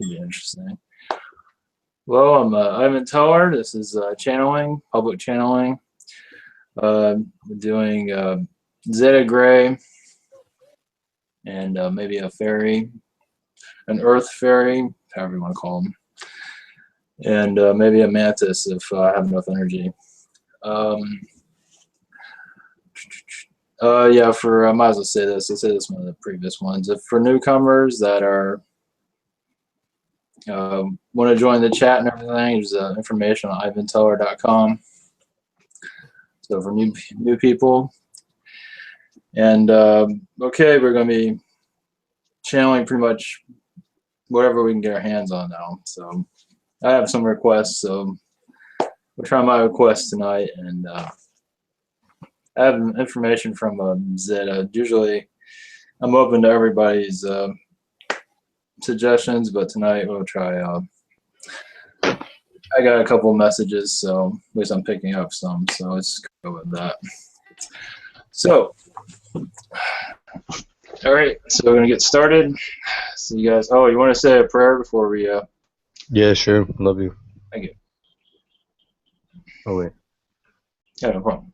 Should be interesting. Hello, I'm Ivan Teller. This is channeling, public channeling. We're doing Zeta Gray and maybe a fairy, an earth fairy, however you want to call them, and maybe a mantis if I have enough energy. Yeah, I might as well say this. I said this in one of the previous ones. If for newcomers that are want to join the chat and everything, there's information on ivanteller.com. So for new people, and okay, we're going to be channeling pretty much whatever we can get our hands on now. So I have some requests, so we'll try my requests tonight, and I have information from Zeta. Usually, I'm open to everybody's suggestions, but tonight we'll try. I got a couple messages, so at least I'm picking up some. So let's go with that. So, all right. So we're gonna get started. So you guys. Oh, you want to say a prayer before we? Yeah, sure. Love you. Thank you. Oh wait. Yeah, no problem.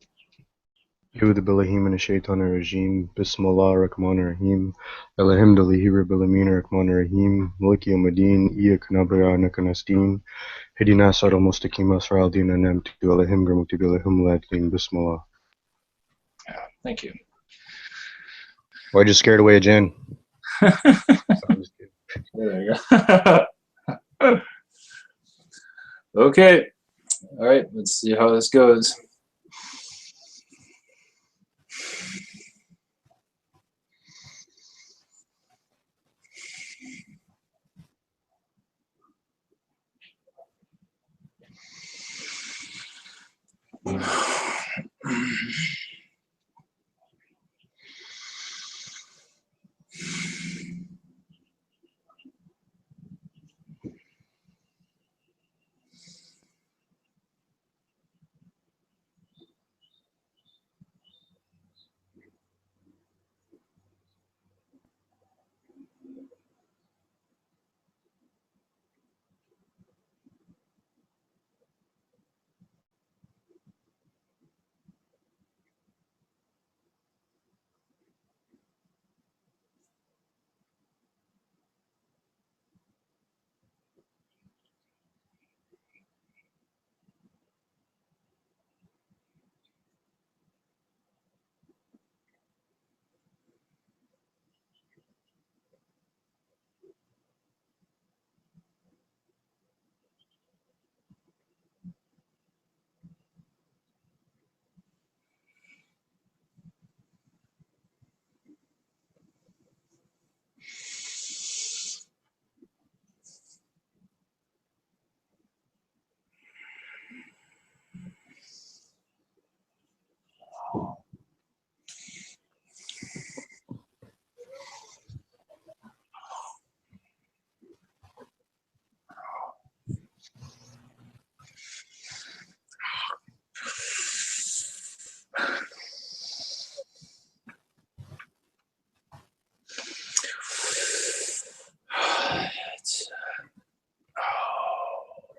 Euzu billahi mineşşeytanirracim. Rajim. Bismillahirrahmanirrahim. Elhamdülillahi rabbil alamin rahmanirrahim. Maliki yevmiddin. İyyake na'budu ve iyyake nestaîn. Ihdina sıratal mustakîm. Sıratal lezîne en'amte aleyhim ghayril mağdûbi aleyhim ve lâddâlîn. Bismillah. Thank you. Well, I just scared away a Jen. There you go. Okay. All right. Let's see how this goes.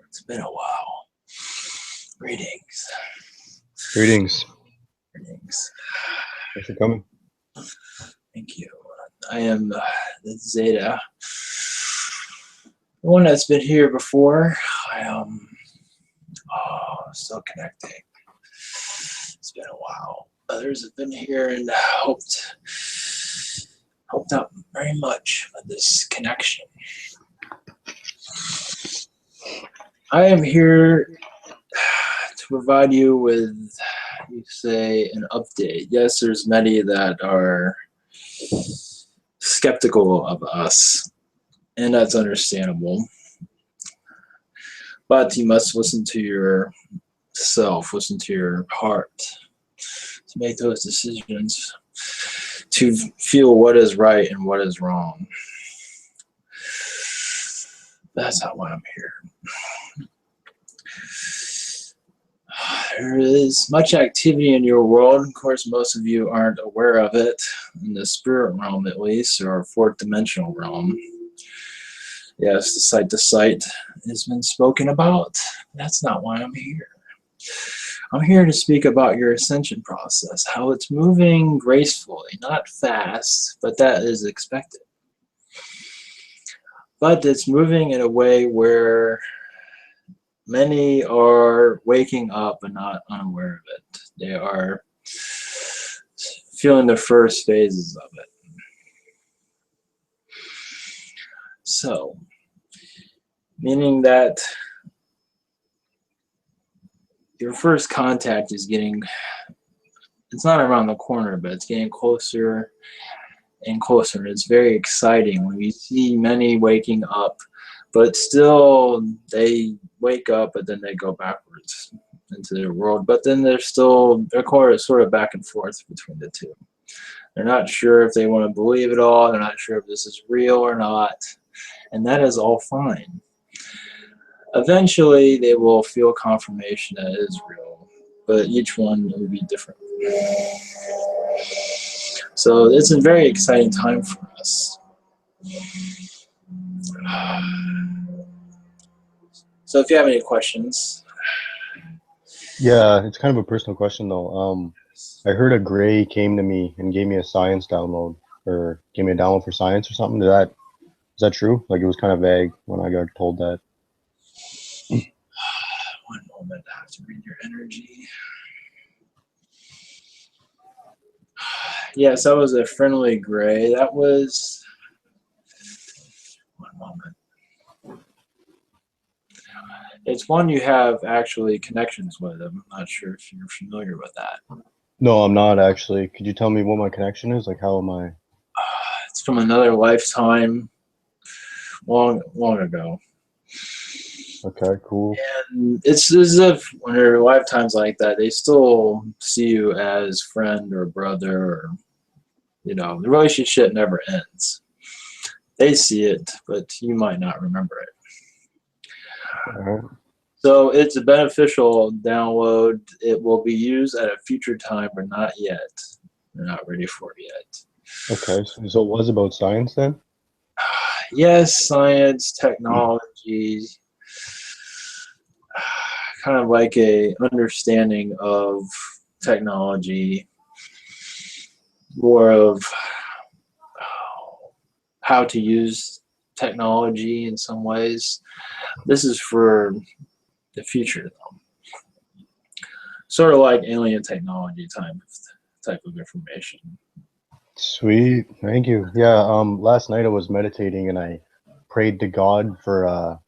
It's been a while. Greetings. Greetings. Greetings. Thanks for coming. Thank you. I am the Zeta. The one that's been here before. I still connecting. It's been a while. Others have been here and helped out very much with this connection. I am here to provide you with, you say, an update. Yes, there's many that are skeptical of us, and that's understandable. But you must listen to yourself, listen to your heart to make those decisions, to feel what is right and what is wrong. That's not why I'm here. There is much activity in your world. Of course, most of you aren't aware of it, in the spirit realm at least, or fourth dimensional realm. Yes, the site to site has been spoken about. That's not why I'm here. I'm here to speak about your ascension process, how it's moving gracefully, not fast, but that is expected. But it's moving in a way where many are waking up and not unaware of it. They are feeling the first phases of it. So, meaning that your first contact is getting, it's not around the corner, but it's getting closer and closer. It's very exciting when you see many waking up, but still they wake up, but then they go backwards into their world. But then they're sort of back and forth between the two. They're not sure if they want to believe it all. They're not sure if this is real or not. And that is all fine. Eventually, they will feel confirmation that it is real, but each one will be different. So it's a very exciting time for us. So if you have any questions. Yeah, it's kind of a personal question though. I heard a gray came to me and gave me a science download, or gave me a download for science or something. Is that true? Like it was kind of vague when I got told that. One moment, I have to read your energy. Yes, that was a friendly gray. That was, one moment. It's one you have actually connections with. I'm not sure if you're familiar with that. No, I'm not actually. Could you tell me what my connection is? Like, how am I? It's from another lifetime, long ago. Okay, cool. And it's as if when your lifetimes like that, they still see you as friend or brother, or the relationship never ends. They see it, but you might not remember it. All right. So it's a beneficial download. It will be used at a future time, but not yet. They're not ready for it yet. Okay, so it was about science then? Yes, science, technology, kind of like a understanding of technology, more of how to use technology in some ways. This is for the future, though. Sort of like alien technology type of information. Sweet, thank you. Yeah, last night I was meditating and I prayed to God for a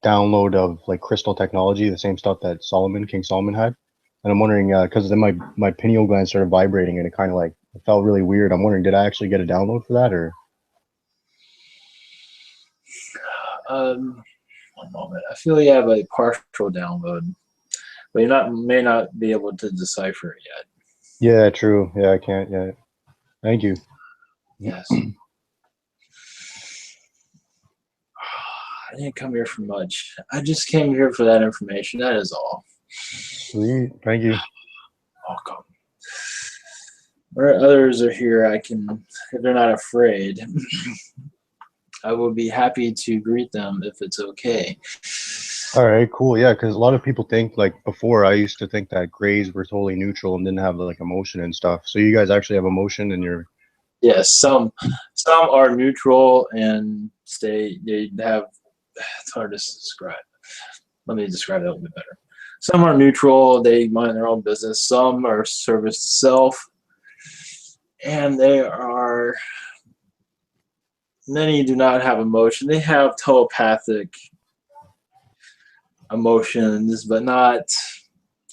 download of like crystal technology, the same stuff that King Solomon had. And I'm wondering, because then my pineal gland started vibrating and it kind of like it felt really weird. I'm wondering, did I actually get a download for that or? One moment. I feel you have a partial download, but may not be able to decipher it yet. Yeah, true. Yeah, I can't yet. Thank you. Yes. I didn't come here for much. I just came here for that information. That is all. Sweet. Thank you. Welcome. Where others are here, if they're not afraid, I will be happy to greet them if it's okay. All right, cool. Yeah, because a lot of people think like before I used to think that grays were totally neutral and didn't have like emotion and stuff. So you guys actually have emotion and you're Yes, some are neutral and they have, it's hard to describe. Let me describe that a little bit better. Some are neutral, they mind their own business. Some are service to self, and many do not have emotion. They have telepathic emotions, but not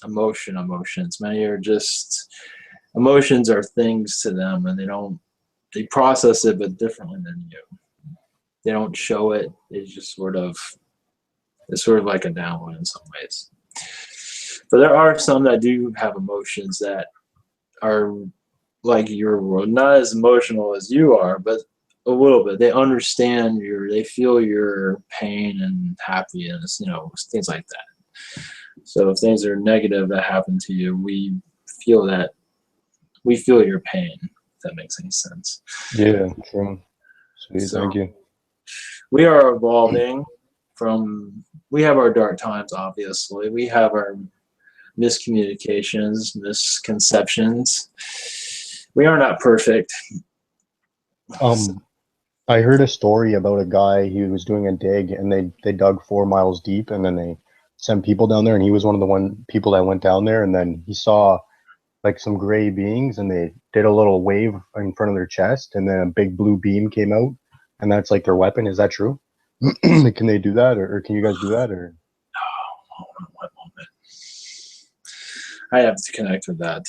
emotions. Many are just, emotions are things to them, and they process it but differently than you. They don't show it. It's sort of like a download in some ways. But there are some that do have emotions that are like your world, not as emotional as you are, but a little bit. They understand they feel your pain and happiness, things like that. So if things are negative that happen to you, we feel your pain, if that makes any sense. yeah, true. Sweet, So thank you. We are evolving from. We have our dark times, obviously. We have our miscommunications, misconceptions. We are not perfect. So, Um, I heard a story about a guy. He was doing a dig, and they dug 4 miles deep, and then they sent people down there, and he was one of the people that went down there, and then he saw like some gray beings, and they did a little wave in front of their chest, and then a big blue beam came out, and that's like their weapon. Is that true? Can they do that, or can you guys do that, or? hold on one moment. I have to connect with that.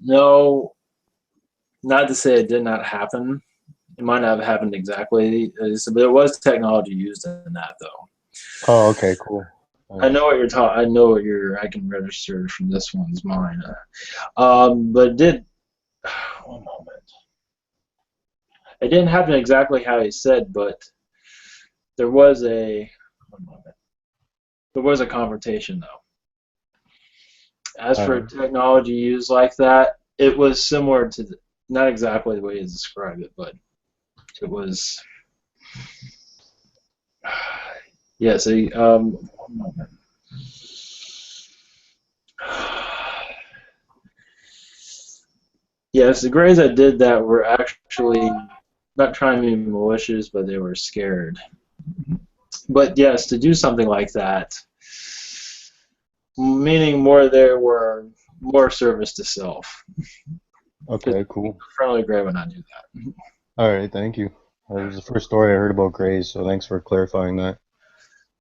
No, not to say it did not happen. It might not have happened exactly, but there was technology used in that, though. Oh, okay, cool. I Nice. know what you're talking. I know what you're. I can register from this one's mine. But it did. One moment. It didn't happen exactly how he said, but there was a. One moment. There was a confrontation, though. As All for right. technology used like that, it was similar to not exactly the way you described it, but it was. Yeah. So, one moment. Yes, the Greys that did that were actually not trying to be malicious, but they were scared. But yes, to do something like that, meaning more there were more service to self. Because Okay, cool. a friendly Grey would not do that. All right, thank you. That was the first story I heard about Grays, so thanks for clarifying that.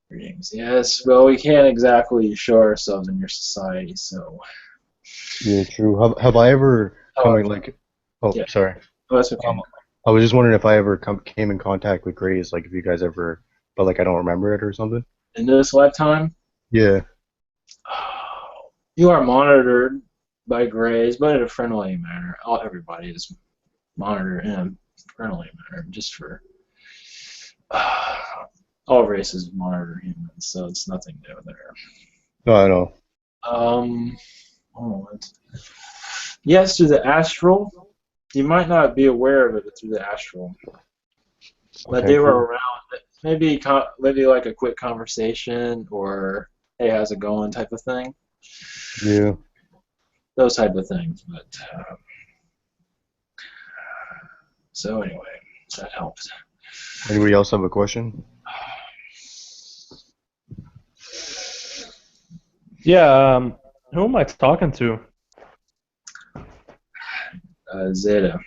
Greetings. Yes, well, we can't exactly show ourselves in your society, so. Yeah, true. Have I ever come Oh, in like? Oh, yeah. sorry. Oh, that's okay. Um, I was just wondering if I ever came in contact with Grays, like if you guys ever, but like I don't remember it or something. In this lifetime, Yeah. you are monitored by Greys, but in a friendly manner. Everybody is monitored in a friendly manner, just for all races monitor humans, so it's nothing new there. No, I know. Um, oh, yes, through the astral. You might not be aware of it through the astral, but Okay, they were cool. around. Maybe like a quick conversation or hey, how's it going type of thing. Yeah. Those type of things. But so anyway, that helped. Anybody else have a question? Yeah, who am I talking to? Zeta.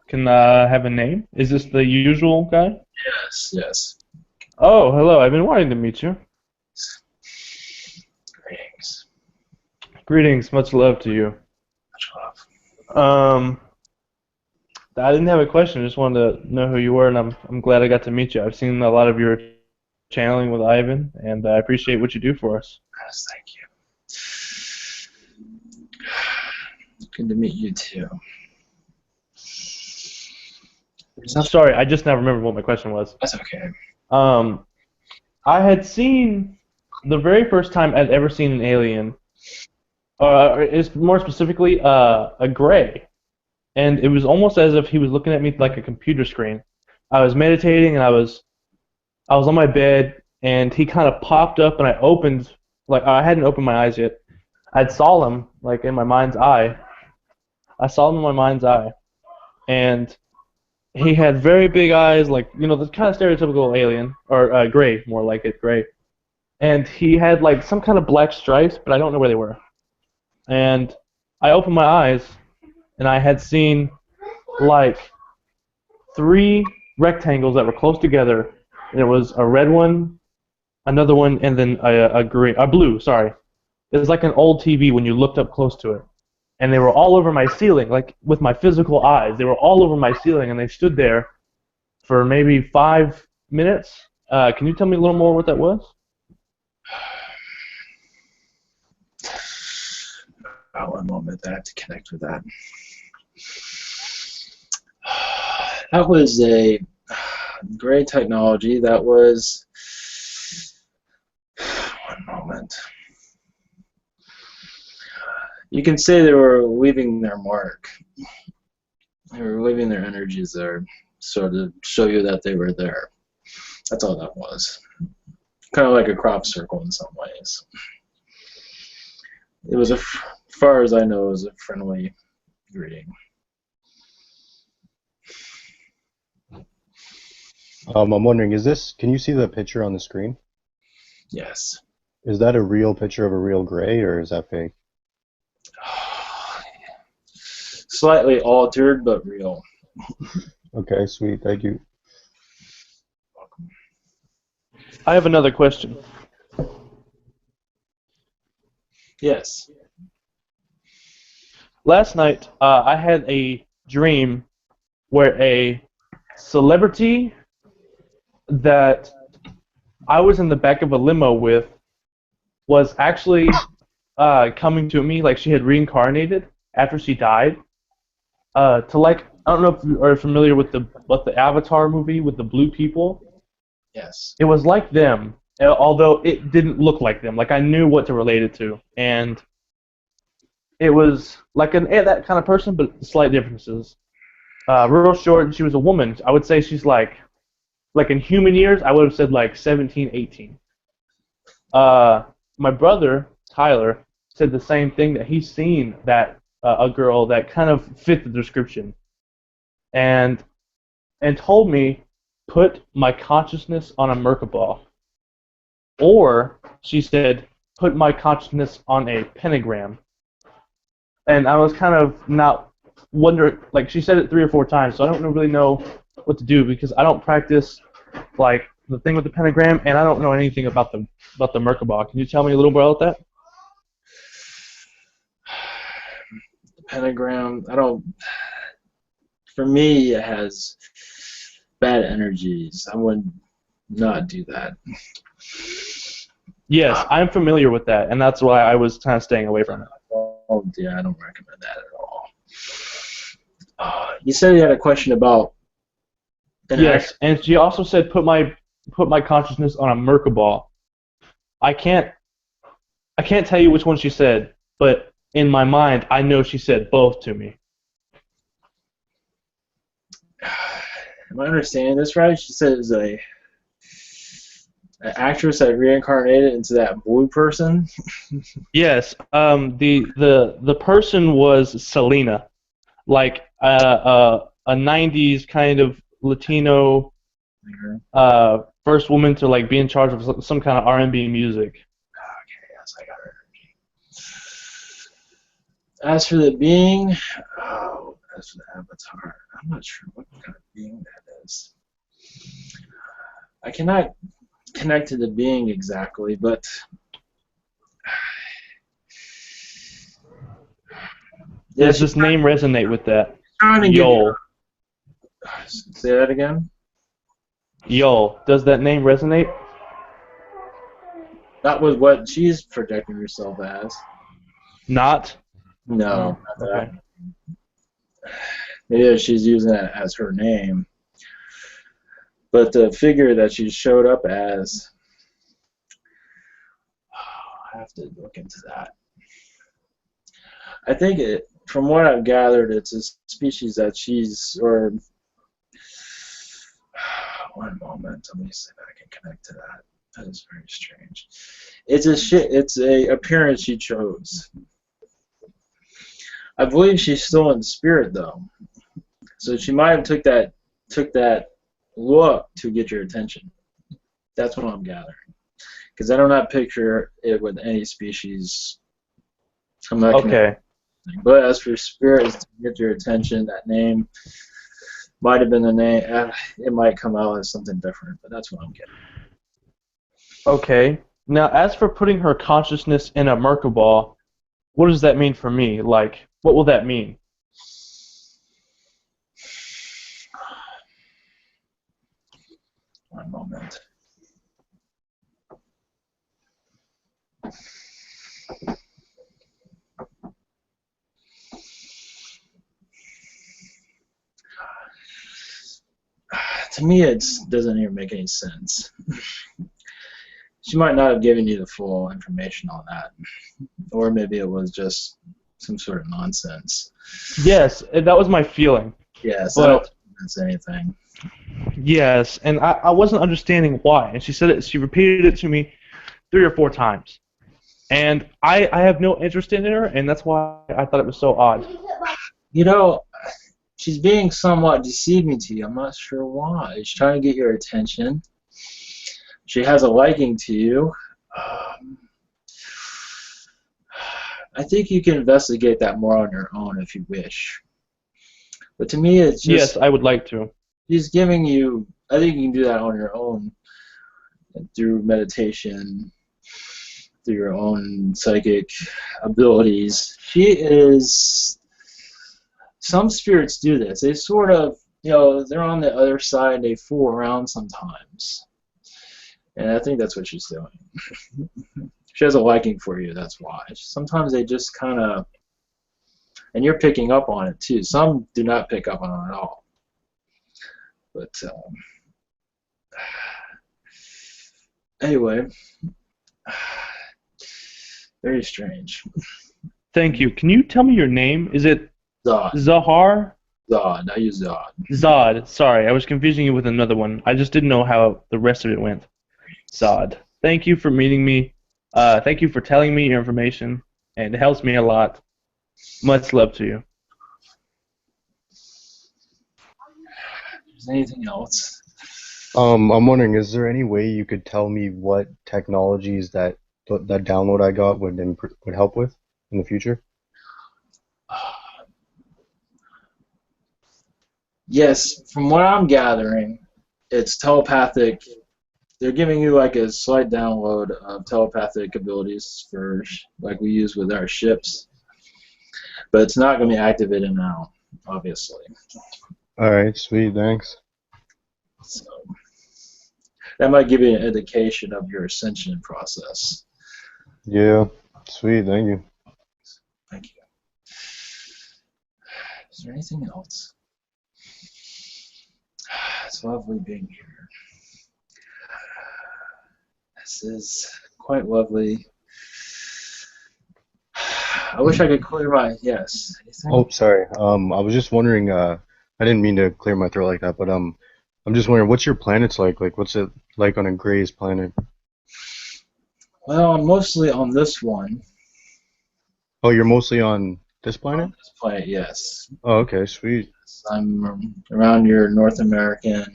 Can I have a name? Is this the usual guy? Yes, yes. Oh, hello, I've been wanting to meet you. Greetings. Greetings, much love to you. Much love. Um, I didn't have a question, I just wanted to know who you were, and I'm glad I got to meet you. I've seen a lot of your channeling with Ivan, and I appreciate what you do for us. Yes, thank you. Good to meet you too. Sorry, I just now remembered what my question was. That's okay. Um, I had seen the very first time I'd ever seen an alien, is more specifically a gray. And it was almost as if he was looking at me like a computer screen. I was meditating and I was on my bed and he kind of popped up and I opened like I hadn't opened my eyes yet. I saw him like in my mind's eye. I saw him in my mind's eye, and he had very big eyes, like the kind of stereotypical alien or gray, more like it, gray. And he had like some kind of black stripes, but I don't know where they were. And I opened my eyes and I had seen like three rectangles that were close together. There was a red one, another one, and then a blue. Sorry, it was like an old TV when you looked up close to it, and they were all over my ceiling, like with my physical eyes. They were all over my ceiling, and they stood there for maybe 5 minutes. Can you tell me a little more what that was? One moment, I have to connect with that. That was a great technology. That was one moment. You can say they were leaving their mark. They were leaving their energies there, so to show you that they were there. That's all that was. Kind of like a crop circle in some ways. It was, as far as I know, it was a friendly greeting. I'm wondering, can you see the picture on the screen? Yes. Is that a real picture of a real gray, or is that fake? Slightly altered, but real. Okay, sweet, thank you. I have another question. Yes. Last night, I had a dream where a celebrity that I was in the back of a limo with was actually coming to me, like she had reincarnated after she died. To like, I don't know if you are familiar with the Avatar movie with the blue people. Yes. It was like them, although it didn't look like them. Like I knew what to relate it to, and it was like that kind of person, but slight differences. Real short, and she was a woman. I would say she's like in human years, I would have said like 17, 18. My brother Tyler said the same thing, that he's seen that a girl that kind of fit the description, and told me put my consciousness on a Merkabah, or she said put my consciousness on a pentagram. And I was kind of not wondering, like she said it 3 or 4 times, so I don't really know what to do because I don't practice like the thing with the pentagram, and I don't know anything about the Merkabah. Can you tell me a little more about that? The pentagram, I don't. For me, it has bad energies. I would not do that. Yes, I'm familiar with that, and that's why I was kind of staying away from it. Oh, yeah, I don't recommend that at all. You said you had a question about. Yes, and she also said put my consciousness on a Merkabah. I can't tell you which one she said, but in my mind, I know she said both to me. Am I understanding this right? She said it was an actress that reincarnated into that blue person. Yes, the person was Selena, like a '90s kind of Latino first woman to like be in charge of some kind of R&B music. Okay, yes, I got her. As for the being, as for the avatar, I'm not sure what kind of being that is. I cannot connect to the being exactly, but does this name resonate with that? Yol. Say that again. Yol. Does that name resonate? Not with what she's projecting herself as. Not? No. Oh, okay. Maybe she's using it as her name. But the figure that she showed up as, I have to look into that. I think from what I've gathered, it's a species that she's, or one moment, let me see if I can connect to that. That is very strange. It's a appearance she chose. I believe she's still in spirit though, so she might have took that look to get your attention. That's what I'm gathering, because I do not picture it with any species. I'm not okay. But as for spirits to get your attention, that name might have been the name. It might come out as something different, but that's what I'm getting. Okay. Now, as for putting her consciousness in a Merkabah, what does that mean for me? Like, what will that mean? One moment. To me, it doesn't even make any sense. She might not have given you the full information on that, or maybe it was just some sort of nonsense. Yes, that was my feeling. Yes, I don't But think that's anything. yes, and I wasn't understanding why. And she said it. She repeated it to me 3 or 4 times, and I have no interest in her, and that's why I thought it was so odd. You know, she's being somewhat deceiving to you. I'm not sure why. She's trying to get your attention. She has a liking to you. I think you can investigate that more on your own if you wish. But to me, it's just Yes, I would like to. she's giving you. I think you can do that on your own through meditation, through your own psychic abilities. She is. Some spirits do this. They sort of, they're on the other side. They fool around sometimes, and I think that's what she's doing. She has a liking for you. That's why. Sometimes they just kind of, and you're picking up on it too. Some do not pick up on it at all. But anyway, very strange. Thank you. Can you tell me your name? Is it Zod. Zahar? Zod. I use Zod. Zod. Sorry, I was confusing you with another one. I just didn't know how the rest of it went. Zod. Thank you for meeting me. Thank you for telling me your information, and it helps me a lot. Much love to you. Is there anything else? I'm wondering, is there any way you could tell me what technologies that download I got would help with in the future? Yes, from what I'm gathering, it's telepathic. They're giving you like a slight download of telepathic abilities for like we use with our ships, but it's not going to be activated now, obviously. All right, sweet, thanks. So that might give you an indication of your ascension process. Yeah, sweet, thank you. Thank you. Is there anything else? It's lovely being here. This is quite lovely. I wish I could clear my yes. Anything? Oh, sorry. I was just wondering. I didn't mean to clear my throat like that, but I'm just wondering, what's your planets like? Like, what's it like on a Gray's planet? Well, I'm mostly on this one. Oh, you're mostly on this On planet? this planet, yes. Oh, okay, sweet. I'm around your North American,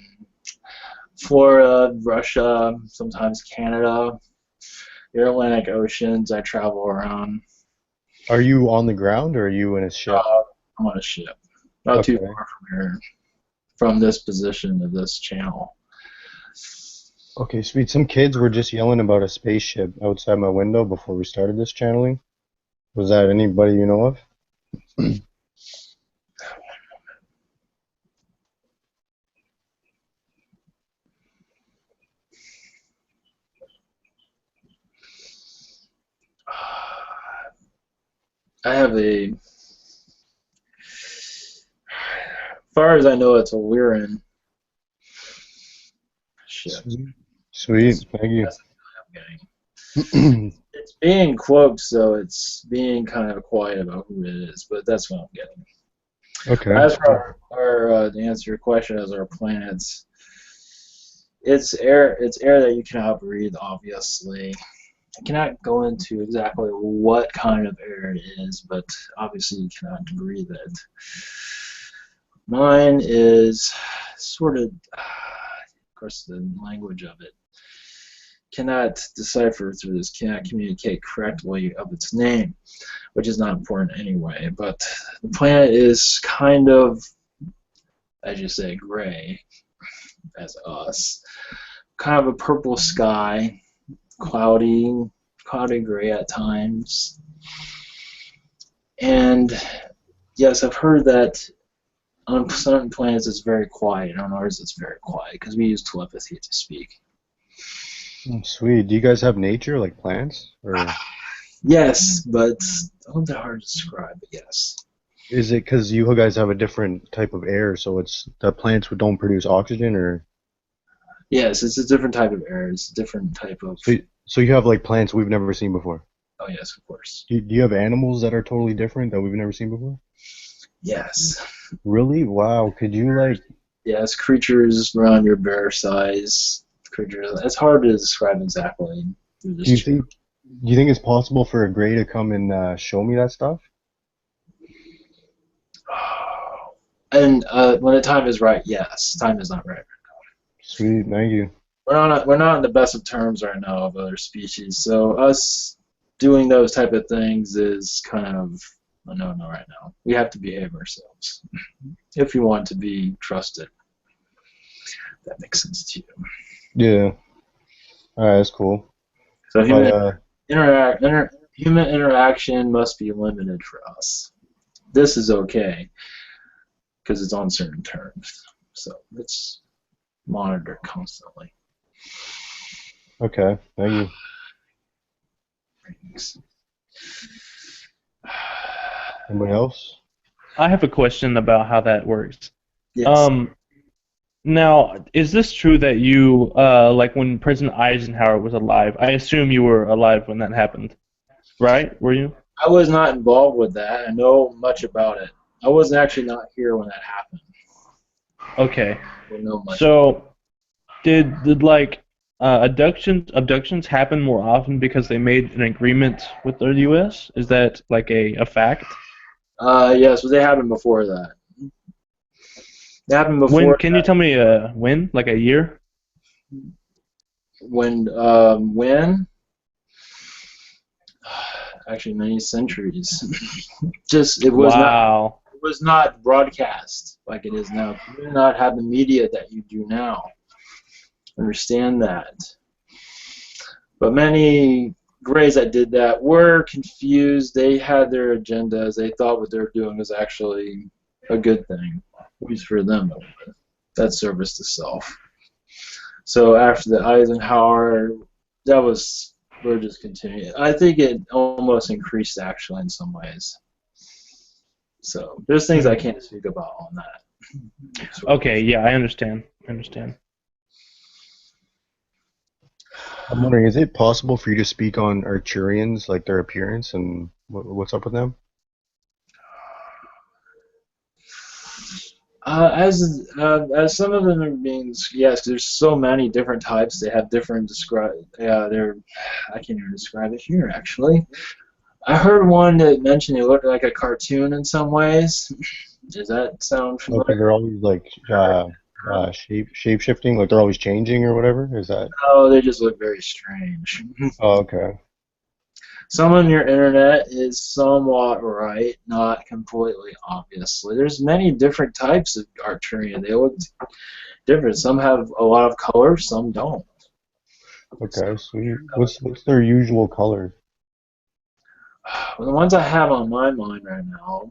Florida, Russia, sometimes Canada, your Atlantic Oceans. I travel around. Are you on the ground or are you in a ship? I'm on a ship, not too Okay. far from here, from this position to this channel. Okay, sweet. Some kids were just yelling about a spaceship outside my window before we started this channeling. Was that anybody you know of? I have a, as far as I know, it's a Lyran ship. Sweet. Sweet, thank you. That's what I'm getting. It's being cloaked, so it's being kind of quiet about who it is, but that's what I'm getting. Okay. As for our to answer your question, as our planets, it's air. It's air that you cannot breathe. Obviously, I cannot go into exactly what kind of air it is, but obviously you cannot breathe it. Mine is sort of course, the language of it cannot decipher through this, cannot communicate correctly of its name, which is not important anyway. But the planet is kind of, as you say, gray, as us. Kind of a purple sky, cloudy gray at times. And yes, I've heard that on certain planets it's very quiet. On ours it's very quiet because we use telepathy to speak. Sweet. Do you guys have nature, like plants? Or Yes, but it's a little bit hard to describe, but yes. is it because you guys have a different type of air, so it's the plants don't produce oxygen, or Yes, it's a different type of air. It's a different type of... so you have like plants we've never seen before? Oh yes, of course. Do you have animals that are totally different that we've never seen before? Yes. Really? Wow. Could you like? Yes, creatures around your bear size. Creatures. It's hard to describe exactly through Do this you chat. think? Do you think it's possible for a gray to come and show me that stuff? And when the time is right, yes. Time is not right. Sweet. Thank you. We're not in the best of terms right now of other species. So us doing those type of things is kind of a no-no right now. We have to behave ourselves if you want to be trusted. That makes sense to you. Yeah. All right. That's cool. So If I human interaction must be limited for us. This is okay because it's on certain terms. So it's monitored constantly. Okay. Thank you. Thanks. Anybody else? I have a question about how that works. Yes. Now, is this true that you, like when President Eisenhower was alive, I assume you were alive when that happened, right? Were you? I was not involved with that. I know much about it. I wasn't actually not here when that happened. Okay. I don't know much. So, did like abductions happen more often because they made an agreement with the U.S.? Is that like a fact? Yes, but they happened before that. They happened When before can you that. tell me when? Like a year? When? Actually, many centuries. Just it was not. Wow. It was not broadcast like it is now. You do not have the media that you do now. Understand that. But many Greys that did that were confused. They had their agendas. They thought what they were doing was actually a good thing, at least for them. That service to self. So after the Eisenhower, we're just continuing. I think it almost increased actually in some ways. So there's things I can't speak about on that. Okay, yeah, I understand. I understand. I'm wondering, is it possible for you to speak on Arcturians, like their appearance and what's up with them? As some of them are being, yes, 'cause there's so many different types. They have different describe. Yeah, I can't even describe it here actually. I heard one that mentioned it looked like a cartoon in some ways. Does that sound Okay, familiar? they're always like shape shifting, like they're always changing or whatever. Is that? Oh, they just look very strange. Oh, okay. Some on your internet is somewhat right, not completely obviously. There's many different types of Arcturian. They look different. Some have a lot of color, some don't. Okay, sweet. What's their usual color? Well, the ones I have on my mind right now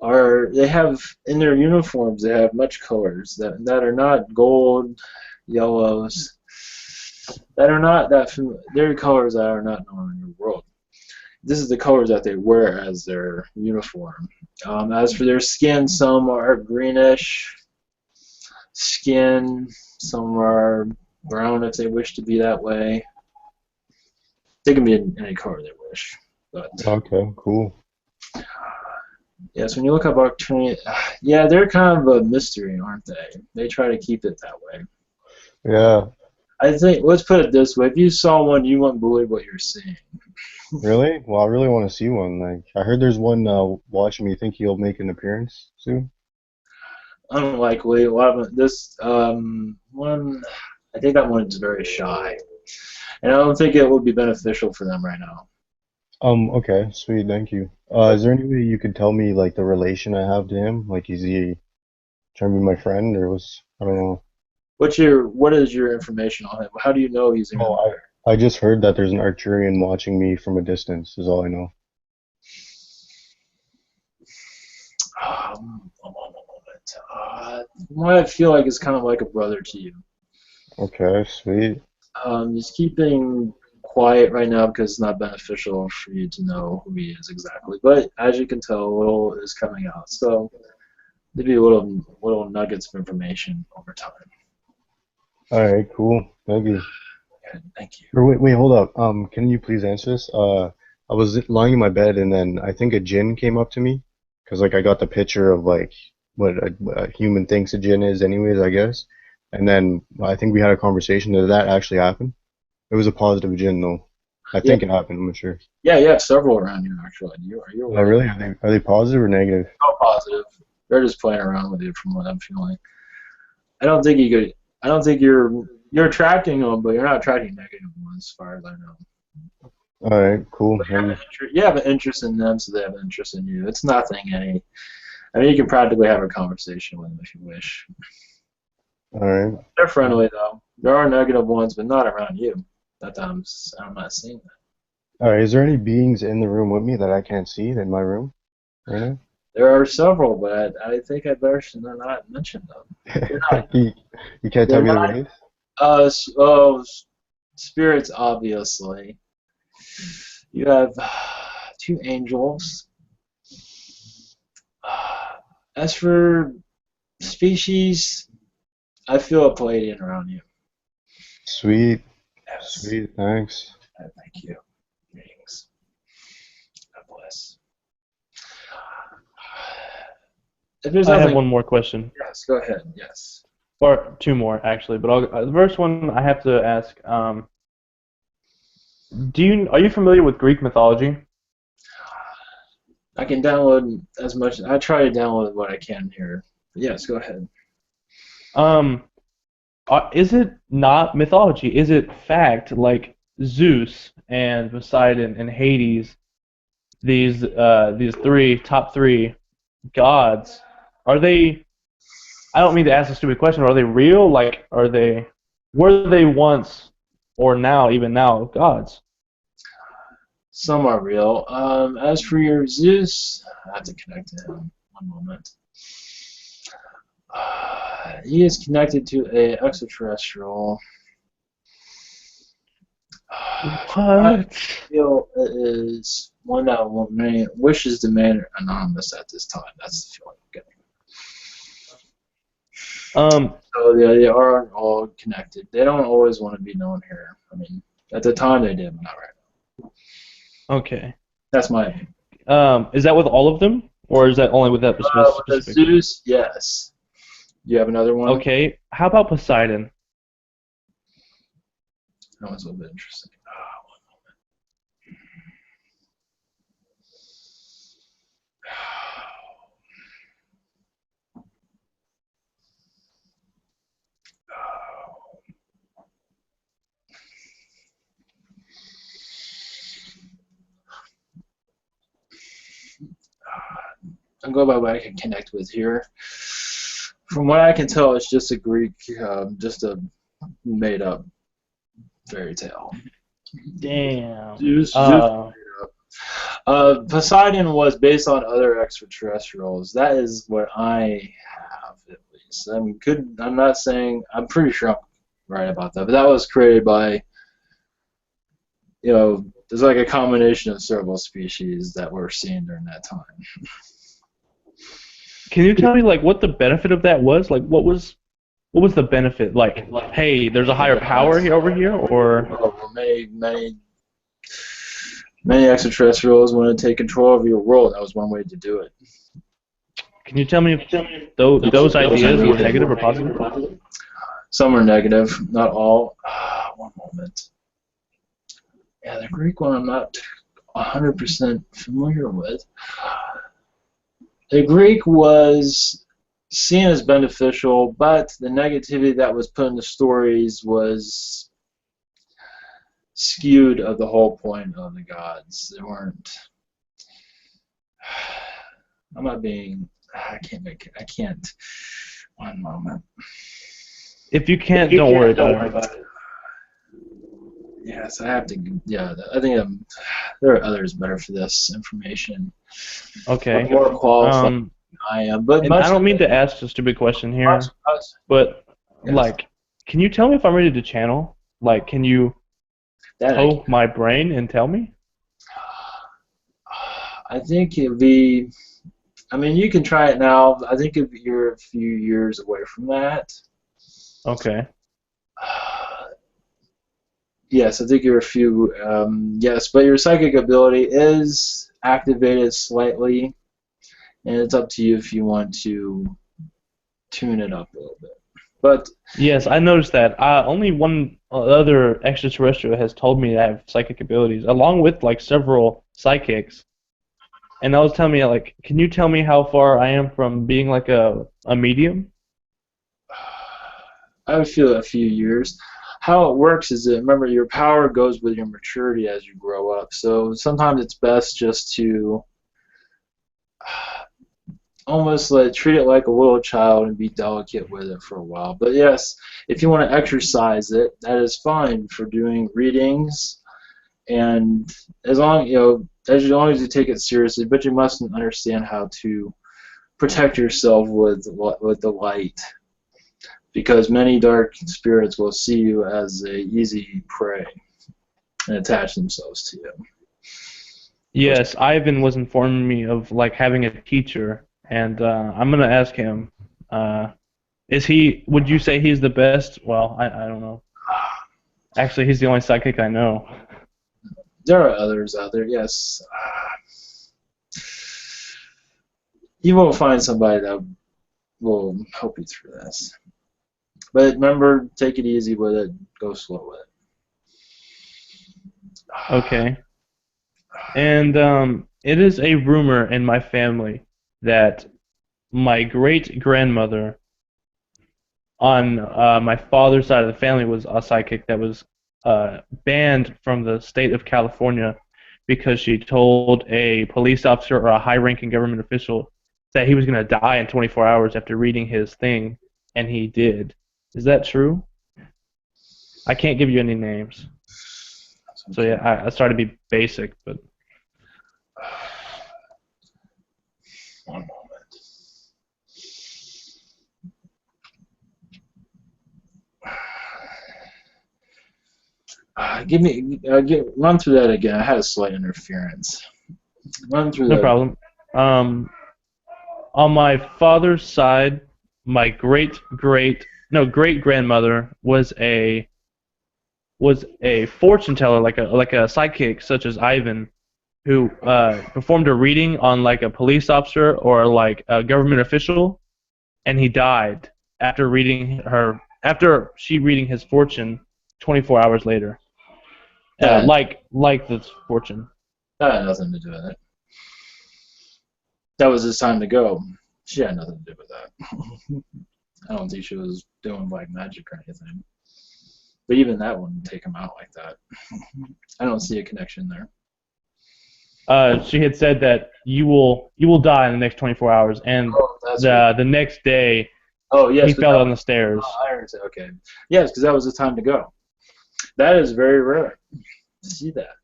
are they have in their uniforms they have much colors that are not gold, yellows, that are not that they're colors that are not known in your world. This is the colors that they wear as their uniform. As for their skin, some are greenish skin, some are brown if they wish to be that way. They can be in any color they wish. But Okay, cool. yes, when you look up Arcturian, yeah, they're kind of a mystery, aren't they? They try to keep it that way. Yeah, I think, let's put it this way, if you saw one, you wouldn't believe what you're seeing. really? Well, I really want to see one. Like, I heard there's one watching me. Think he'll make an appearance soon? Unlikely. A lot of this one, I think that one's very shy, and I don't think it would be beneficial for them right now. Okay, sweet, thank you. Is there any way you could tell me like the relation I have to him? Like, is he trying to be my friend or was I don't know. What is your information on him? How do you know he's in? Oh, I just heard that there's an Arcturian watching me from a distance, is all I know. A moment. What I feel like is kind of like a brother to you. Okay, sweet. Just keeping quiet right now because it's not beneficial for you to know who he is exactly. But as you can tell, a little is coming out. So there'll be little nuggets of information over time. All right, cool. Thank you. Good. Thank you. Or wait, hold up. Can you please answer this? I was lying in my bed and then I think a djinn came up to me because like I got the picture of like what a human thinks a djinn is, anyways, I guess. And then I think we had a conversation. Did that actually happen? It was a positive djinn, though. I Yeah. think it happened. I'm not sure. Yeah, you have several around you actually. Are you Oh, aware? really? Are they positive or negative? No positive. They're just playing around with you from what I'm feeling. I don't think you could. I don't think you're attracting them, but you're not attracting negative ones, as far as I know. All right, cool. You have an interest in them, so they have an interest in you. It's nothing any. I mean, you can practically have a conversation with them if you wish. All right. They're friendly though. There are negative ones, but not around you. I'm not seeing that. All right. Is there any beings in the room with me that I can't see in my room right now? There are several, but I think I better not mention them. They're not, You can't tell me the race? spirits, obviously. You have two angels. As for species, I feel a Palladian around you. Sweet. Yes. Sweet. Thanks. Thank you. Greetings. God bless. If there's I have nothing, one more question, yes, go ahead. Yes. or two more actually. But the first one I have to ask: are you familiar with Greek mythology? I can download as much. I try to download what I can here. But yes, go ahead. Is it not mythology? Is it fact? Like Zeus and Poseidon and Hades, these top three gods, are they? I don't mean to ask a stupid question. Are they real? Like, were they once, or now, even now, gods? Some are real. As for your Zeus, I have to connect to him. One moment. He is connected to a extraterrestrial. What? I feel it is one that wishes to remain anonymous at this time. That's the feeling I'm getting. So they are all connected. They don't always want to be known here. I mean, at the time they did, but not right now. Okay. That's my opinion. Is that with all of them, or is that only with that specific? With the Zeus, yes. Do you have another one? Okay. How about Poseidon? That one's a little bit interesting. One moment. I'll go by what I can connect with here. From what I can tell, it's just a Greek, just a made-up fairy tale. Damn. Zeus Poseidon was based on other extraterrestrials. That is what I have, at least. I'm not saying. I'm pretty sure I'm right about that. But that was created by, there's like a combination of several species that were seen during that time. Can you tell me like what the benefit of that was? Like what was the benefit? Like, hey, there's a higher power here over here, or many extraterrestrials want to take control of your world. That was one way to do it. Can you tell me if those ideas were negative or positive? Some are negative, not all. One moment. Yeah, the Greek one I'm not 100% familiar with. The Greek was seen as beneficial, but the negativity that was put in the stories was skewed of the whole point of the gods. They weren't. I'm not being. I can't. One moment. If you can't, don't worry about it. Yes, I have to. Yeah, I think there are others better for this information. Okay. More qualified than I am, but I don't mean to ask a stupid question here, but yes. Like, can you tell me if I'm ready to channel? Like, can you poke my brain and tell me? I think it'd be. I mean, you can try it now. I think if you're a few years away from that. Okay. Yes, I think you're a few. Yes, but your psychic ability is activated slightly, and it's up to you if you want to tune it up a little bit. But Yes, I noticed that. Only one other extraterrestrial has told me that I have psychic abilities, along with like several psychics. And I was telling me like, can you tell me how far I am from being like a medium? I would feel a few years. How it works is that remember your power goes with your maturity as you grow up. So sometimes it's best just to almost like treat it like a little child and be delicate with it for a while. But yes, if you want to exercise it, that is fine for doing readings, and as long as you take it seriously. But you must understand how to protect yourself with the light, because many dark spirits will see you as a easy prey and attach themselves to you. Yes, Ivan was informing me of like having a teacher, and I'm gonna ask him. Is he? Would you say he's the best? Well, I don't know. Actually, he's the only psychic I know. There are others out there, yes. You will find somebody that will help you through this. But remember, take it easy with it. Go slow with it. Okay. And it is a rumor in my family that my great grandmother on my father's side of the family was a psychic that was banned from the state of California because she told a police officer or a high-ranking government official that he was going to die in 24 hours after reading his thing, and he did. Is that true? I can't give you any names. So yeah, I started to be basic, but One moment. Run through that again. I had a slight interference. Run through no that. problem. On my father's side, my great grandmother was a fortune teller, like a psychic such as Ivan, who performed a reading on like a police officer or like a government official, and he died after she reading his fortune 24 hours later. That, Like this fortune. that had nothing to do with it. That was his time to go. She had nothing to do with that. I don't think she was doing black magic or anything. But even that wouldn't take him out like that. I don't see a connection there. She had said that you will die in the next 24 hours, and Oh, that's right. the next day Oh, yes. he fell down the stairs. I understand. Okay. Yes, because that was his time to go. That is very rare to see that.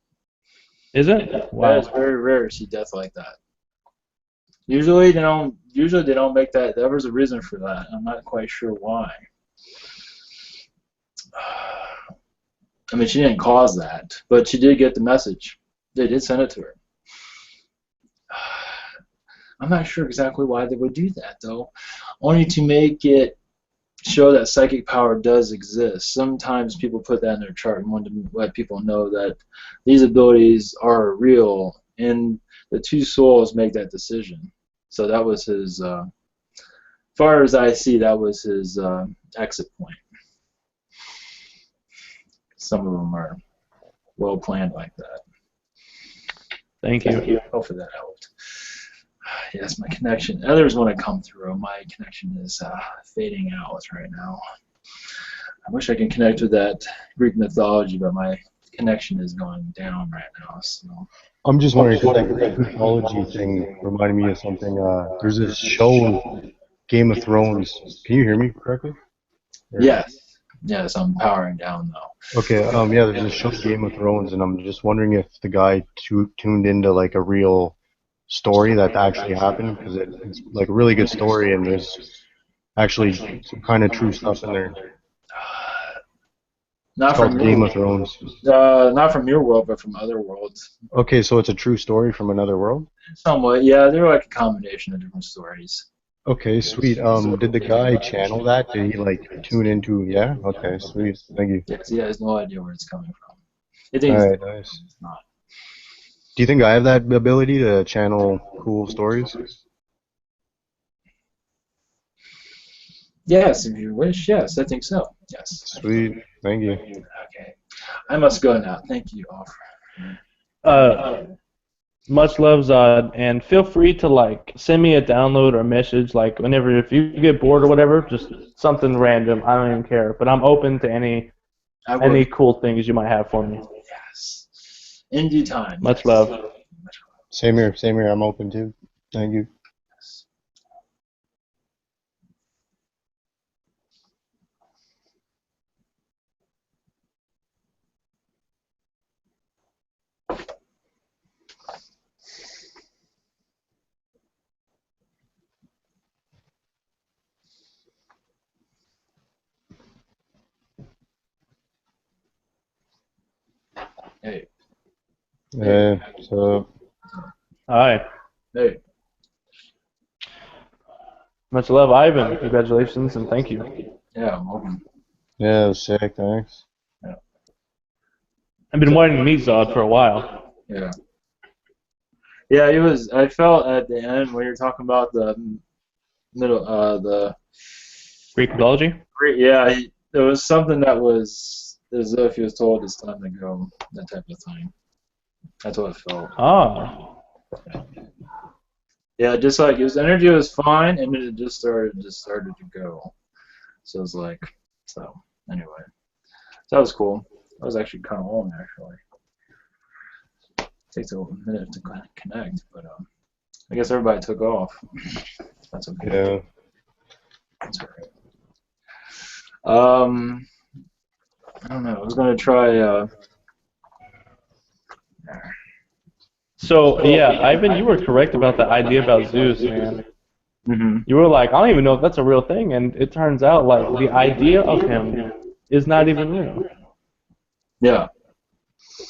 Is it? That Wow. is very rare to see death like that. Usually they don't make that. There was a reason for that. I'm not quite sure why. I mean, she didn't cause that, but she did get the message. They did send it to her. I'm not sure exactly why they would do that, though. Only to make it show that psychic power does exist. Sometimes people put that in their chart and want to let people know that these abilities are real, and the two souls make that decision. So that was his, as far as I see, that was his exit point. Some of them are well planned like that. Thank you. Hopefully that helped. Yes, my connection. Others want to come through. My connection is fading out right now. I wish I could connect with that Greek mythology, but my connection is going down right now. So I'm just wondering, because that Greek mythology thing reminded me of something. There's this show, Game of Thrones. Can you hear me correctly? yes, I'm powering down though. Okay, yeah, there's this show, Game of Thrones, and I'm just wondering if the guy tuned into like a real story that actually happened, because it's like a really good story, and there's actually some kind of true stuff in there. Not It's from called Game of Thrones. not from your world, but from other worlds. Okay, so it's a true story from another world? Somewhat, yeah. They're like a combination of different stories. Okay, sweet. Did the guy channel that? Did he like tune into? Yeah. Okay, sweet. Thank you. Yes, he has no idea where it's coming from. It is. Alright, nice. It's not. Do you think I have that ability to channel cool stories? Yes, if you wish. Yes, I think so. Yes. Sweet. Thank you. Okay. I must go now. Thank you all. Much love, Zod, and feel free to like send me a download or a message like whenever if you get bored or whatever, just something random. I don't even care, but I'm open to any cool things you might have for me. Yes. In due time. Much yes. love. Same here. Same here. I'm open too. Thank you. Yes. Hey. Hey, so Hi. Hey. Much love, Ivan. Congratulations and thank you. Yeah, I'm open. yeah, it was sick. Thanks. I've been wanting to meet Zod for a while. Yeah. Yeah, it was. I felt at the end when you're talking about the middle, the Greek mythology? yeah, there was something that was as if he was told it's time to go, that type of thing. That's what it felt. Ah. Yeah, just like his energy was fine, and then it just started to go. So it was like, so anyway, so that was cool. That was actually kind of long, actually. Takes a minute to connect, but I guess everybody took off. That's okay. Yeah. That's alright. I don't know. I was gonna try. So yeah, Ivan, you were correct about the idea about Zeus, man. Mm-hmm. You were like, I don't even know if that's a real thing, and it turns out like the idea of him is not even real. Yeah.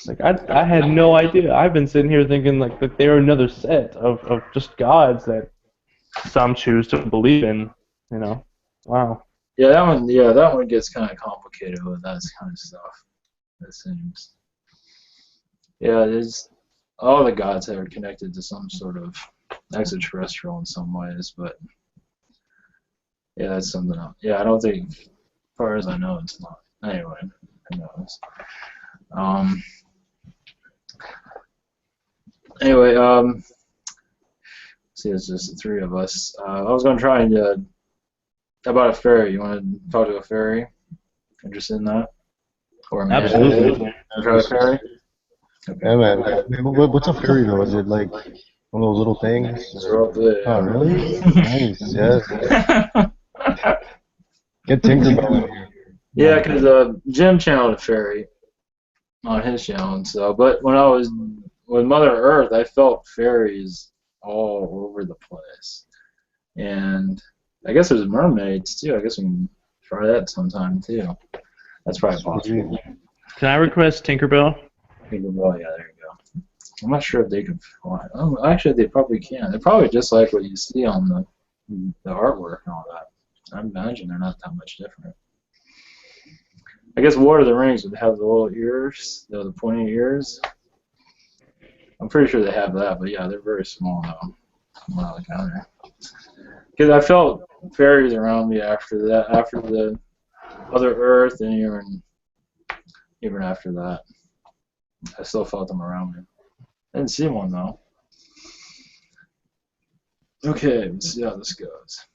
Like I had no idea. I've been sitting here thinking like that they're another set of just gods that some choose to believe in, you know. Wow. Yeah, that one. Yeah, that one gets kind of complicated with that kind of stuff. It seems. Yeah, there's all the gods are connected to some sort of extraterrestrial in some ways, but yeah, that's something else. Yeah, I don't think, as far as I know, it's not. Anyway, who knows? Um. Anyway, see, it's just the three of us. I was gonna try and about a fairy. You want to talk to a fairy? Interested in that? Or a man? Absolutely. Try a fairy? Okay. Yeah, man. What's a fairy though? Is it like one of those little things? So up there, Oh, really? Nice. Yes. Get Tinkerbell in here. Yeah, because Jim channeled a fairy on his channel, and so. But when I was with Mother Earth, I felt fairies all over the place, and I guess there's mermaids too. I guess we can try that sometime too. That's probably possible. Can I request Tinkerbell? Well, yeah, there you go. I'm not sure if they can fly. Oh, actually, they probably can. They're probably just like what you see on the artwork and all that. I imagine they're not that much different. I guess Lord of the Rings would have the little ears, the pointy ears. I'm pretty sure they have that, but yeah, they're very small though. More on the counter. Because I felt fairies around me after that, after the Other Earth, and even after that, I still felt them around me. I didn't see one though. Okay, let's see how this goes.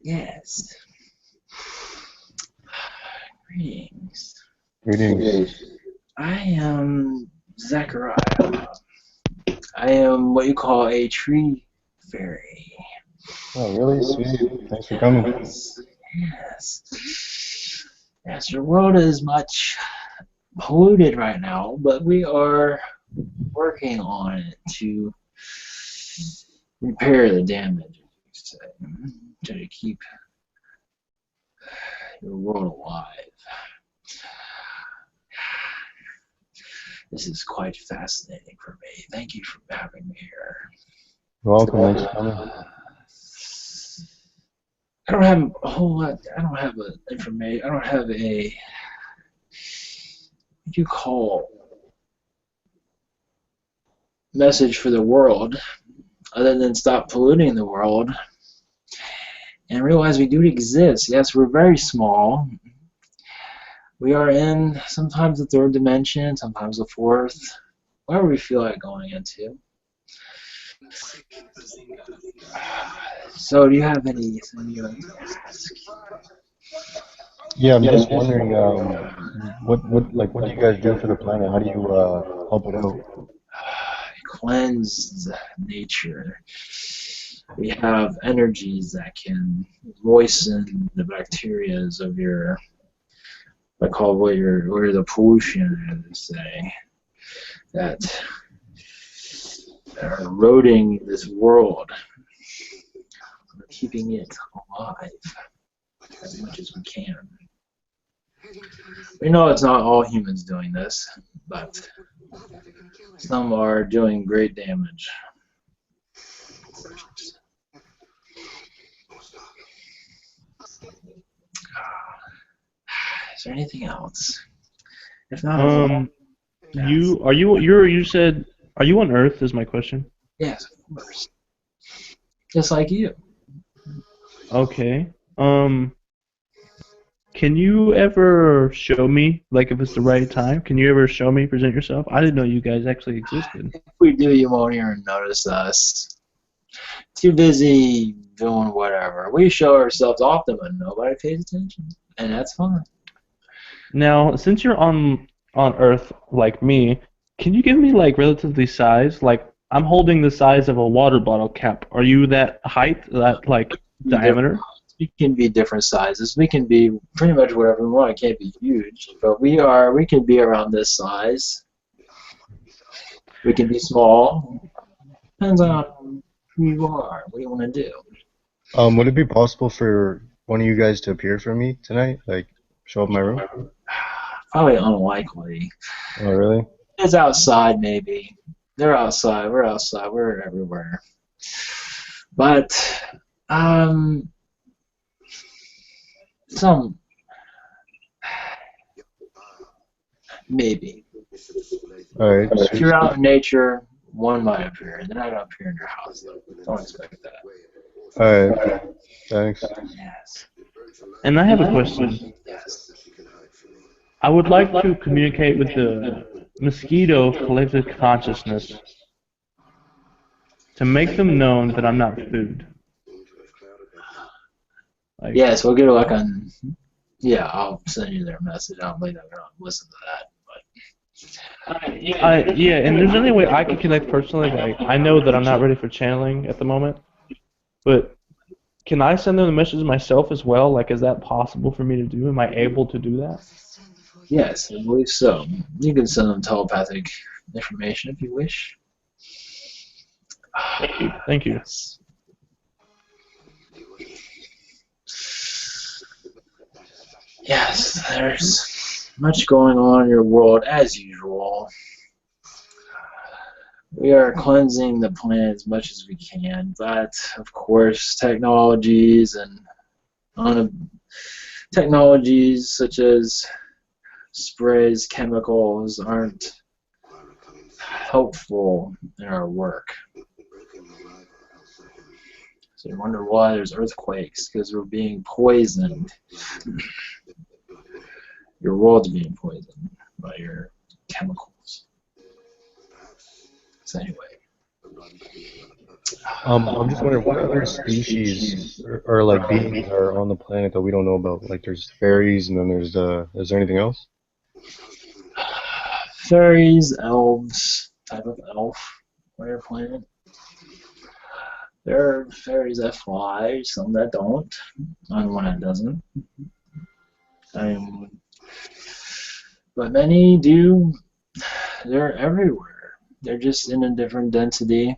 Yes. Greetings. Greetings. I am Zechariah. I am what you call a tree fairy. Oh, really? Sweet. Thanks for coming. Yes. Yes, your world is much polluted right now, but we are working on it to repair the damage, you say, to keep your world alive. This is quite fascinating for me. Thank you for having me here. You're welcome. Thanks for coming. I don't have a whole lot. I don't have information. I don't have a what do you call message for the world other than stop polluting the world and realize we do exist. Yes, we're very small. We are in sometimes the third dimension, sometimes the fourth, wherever we feel like going into. So, do you have anything you like to ask? Yeah, I'm just wondering, what do you guys do for the planet? How do you help it out? Cleanse nature. We have energies that can moisten the bacteria of your, I call what the pollution is, say, that are eroding this world. We're keeping it alive as much as we can. We know it's not all humans doing this, but some are doing great damage. Is there anything else? If not, you said, are you on Earth? Is my question. yes, of course. Just like you. Okay. Can you ever show me, like, if it's the right time? Can you ever show me, present yourself? I didn't know you guys actually existed. If we do, you won't even notice us. Too busy doing whatever. We show ourselves often, but nobody pays attention, and that's fine. Now, since you're on Earth like me, can you give me like relatively size? Like I'm holding the size of a water bottle cap. Are you that height, that like diameter? We can be different sizes. We can be pretty much whatever we want. It can't be huge, but we can be around this size. We can be small. Depends on who you are. What do you want to do? Would it be possible for one of you guys to appear for me tonight? Like, show up my room? Probably unlikely. Oh, really? It's outside, maybe. They're outside. We're outside. We're everywhere. But, some, maybe. Alright. If you're out in nature, one might appear. They're not going to appear in your house, though. Don't expect that. Alright. Thanks. Yes. And I have a question. Yes. I would like to communicate with the mosquito of collective consciousness to make them known that I'm not food. Like, Yes, we'll get a look on. Yeah, I'll send you their message. I don't believe I'm going to listen to that. But yeah, and there's any way I can connect personally. Like, I know that I'm not ready for channeling at the moment, but can I send them the message myself as well? Like, is that possible for me to do? Am I able to do that? Yes, I believe so. You can send them telepathic information if you wish. Thank you. Thank you. Yes. Yes, there's much going on in your world as usual. We are cleansing the planet as much as we can, but of course, technologies such as sprays, chemicals aren't helpful in our work. So you wonder why there's earthquakes, because we're being poisoned. Your world's being poisoned by your chemicals. So anyway. I'm just wondering what other species or like beings are on the planet that we don't know about. Like there's fairies, and then there's is there anything else? Fairies, elves, type of elf on your planet. There are fairies that fly, some that don't, and one that doesn't. But many do. They're everywhere. They're just in a different density.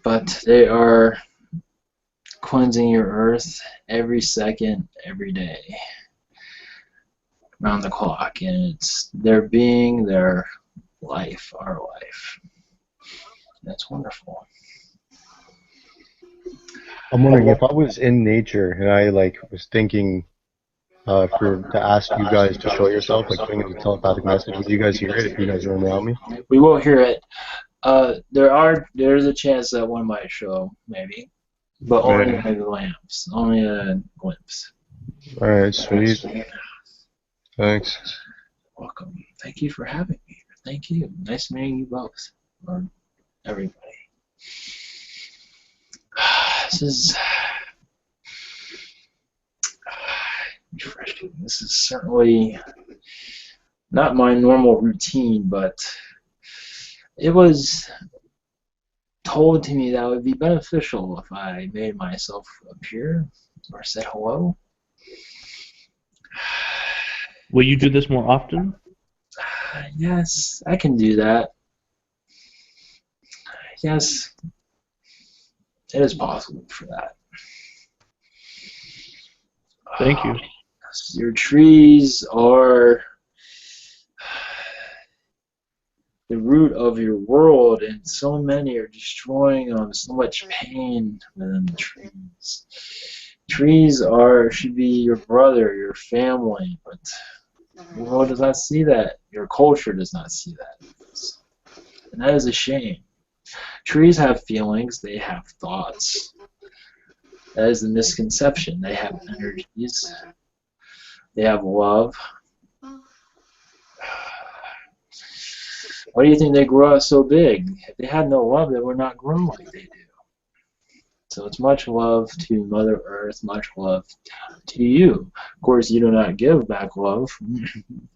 But they are cleansing your earth every second, every day, around the clock. And it's their being, their life, our life. That's wonderful. I'm wondering if I was in nature and I like was thinking to ask you guys to show yourself, like putting in a telepathic message, would you guys hear it if you guys were around me? We will hear it. There's a chance that one might show, maybe, but only Right. a glimpse, only a glimpse. All right, sweet. Thanks. Welcome. Thank you for having me. Thank you. Nice meeting you both, or everybody. This is refreshing. This is certainly not my normal routine, but it was told to me that it would be beneficial if I made myself appear or said hello. Will you do this more often? Yes, I can do that. Yes, it is possible for that. Thank you. Your trees are the root of your world, and so many are destroying them. So much pain within the trees. Trees should be your brother, your family, but the world does not see that. Your culture does not see that. And that is a shame. Trees have feelings, they have thoughts. That is the misconception. They have energies. They have love. Why do you think they grow out so big? If they had no love, they would not grow like they do. So it's much love to Mother Earth, much love to you. Of course, you do not give back love.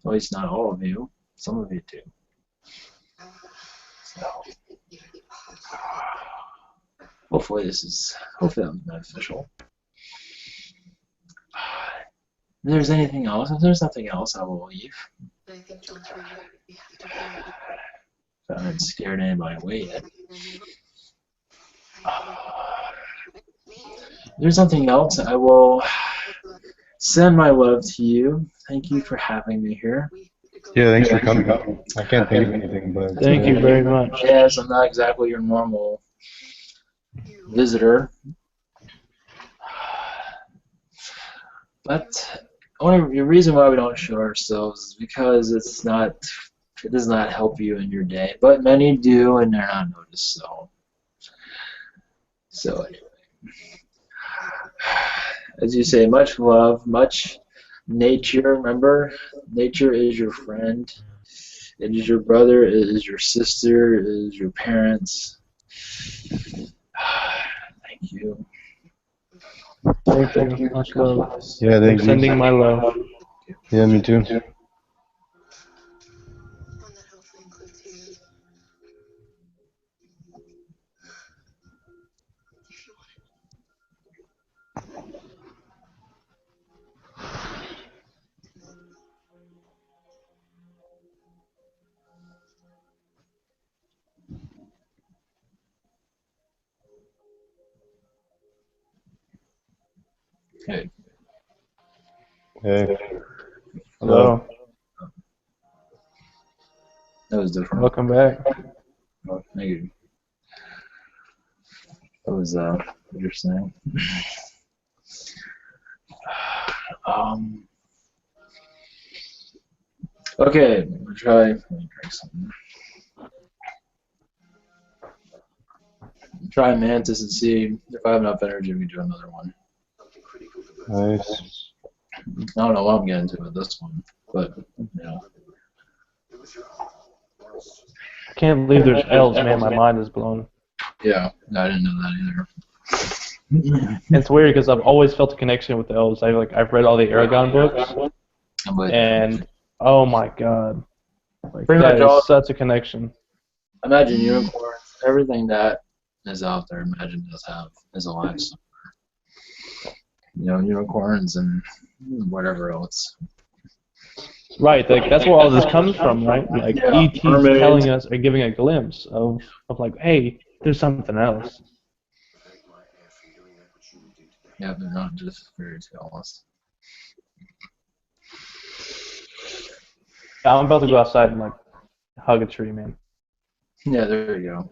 At least not all of you. Some of you do. So, hopefully that was beneficial. If there's anything else, if there's nothing else, I will leave. I think John's right. We have to hurry. I haven't scared anybody away yet. If there's nothing else, I will send my love to you. Thank you for having me here. Yeah, thanks for coming. I can't think of anything, but Thank you very much. Yes, I'm not exactly your normal visitor. But the reason why we don't show ourselves is because it does not help you in your day. But many do, and they're not noticed. So anyway, as you say, much love, much nature. Remember, nature is your friend. It is your brother. It is your sister. It is your parents. Thank you. Thank you. Much love. yeah, I'm thank you. sending my love. Yeah, me too. On that hopefully includes you. Hey, Hey. Hello. that was different. Welcome back. Oh, thank you. That was interesting. Okay, we'll try. Let me drink something. Try Mantis and see if I have enough energy. We can do another one. Nice. I don't know what I'm getting to with this one, but yeah. I can't believe there's elves, man. My mind is blown. Yeah, I didn't know that either. And it's weird because I've always felt a connection with the elves. I've read all the Aragon books, But and oh my god, like Pretty that much all- is such a connection. imagine unicorns, everything that is out there, imagine does have is alive somewhere. You know, unicorns and whatever else. Right, like that's where all this comes from, right? Like Yeah, ET's mermaids. telling us or giving a glimpse of like, hey, there's something else. Yeah, they're not just fairy tales. I'm about to go outside and like hug a tree, man. Yeah, there you go.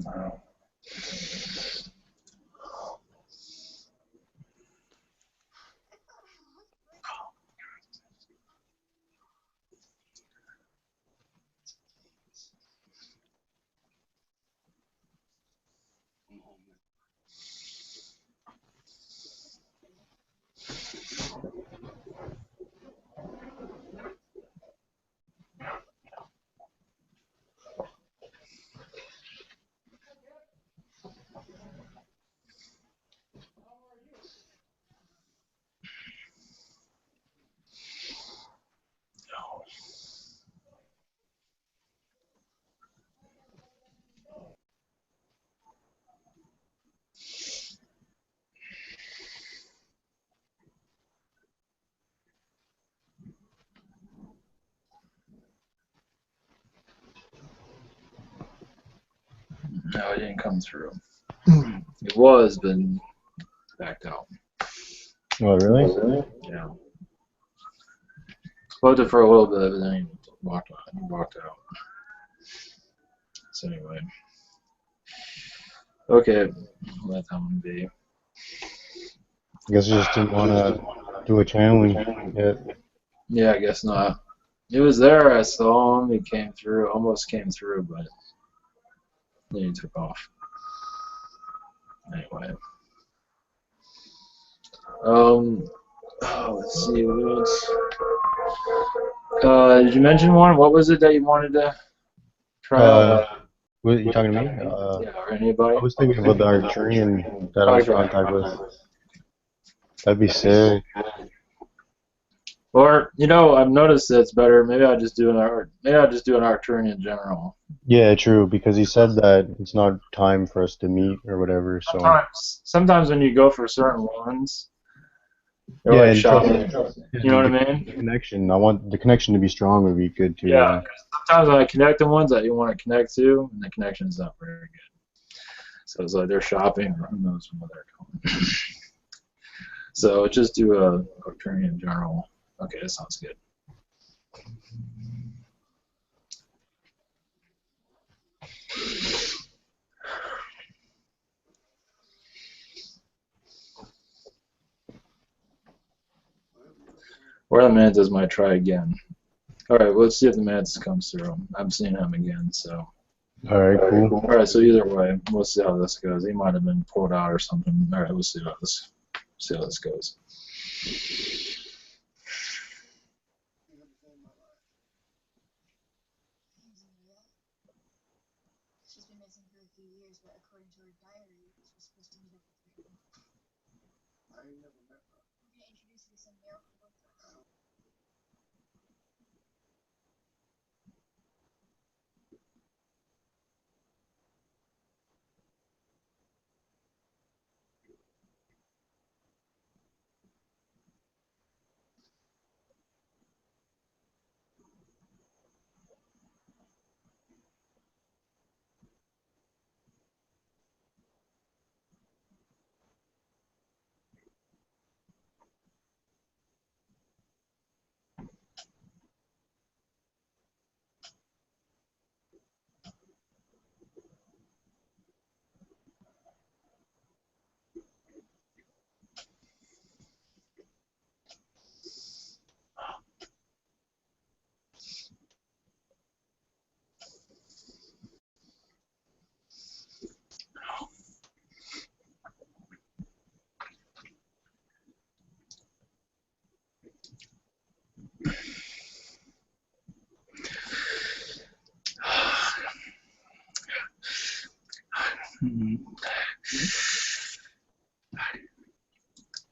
Wow. No, it didn't come through. It was, but backed out. Oh, really? Yeah. Spoke it for a little bit, but then he walked out. So anyway. Okay, let that one be. I guess I just didn't want to do a channeling yet. Yeah, I guess not. It was there, I saw him, he came through, almost came through, but then he took off. Anyway. Let's see, what else? Did you mention one? What was it that you wanted to try out? What, you talking to me? Yeah, or anybody? I was thinking about the Arcturian that I was in contact with. That'd be sick. Or I've noticed that it's better. Maybe I'll just do an Arcturian in general. Yeah, true, because he said that it's not time for us to meet or whatever, so... Sometimes when you go for certain ones, they're yeah, like and shopping. You know what I the mean? connection. I want the connection to be strong would be good too. Yeah, 'cause sometimes when I connect the ones that you want to connect to, and the connection's not very good. So it's like they're shopping, or who knows what they're doing. So just do a Arcturian general. Okay, that sounds good. Or the Mantis might try again. Alright, let's see if the Mantis comes through. I'm seeing him again, so. Alright, cool. Alright, so either way, we'll see how this goes. He might have been pulled out or something. Alright, we'll see how this goes. She's been missing for a few years, but according to her diary, she's supposed to meet up with her. I never met her. I'm gonna introduce you to some miracle workers.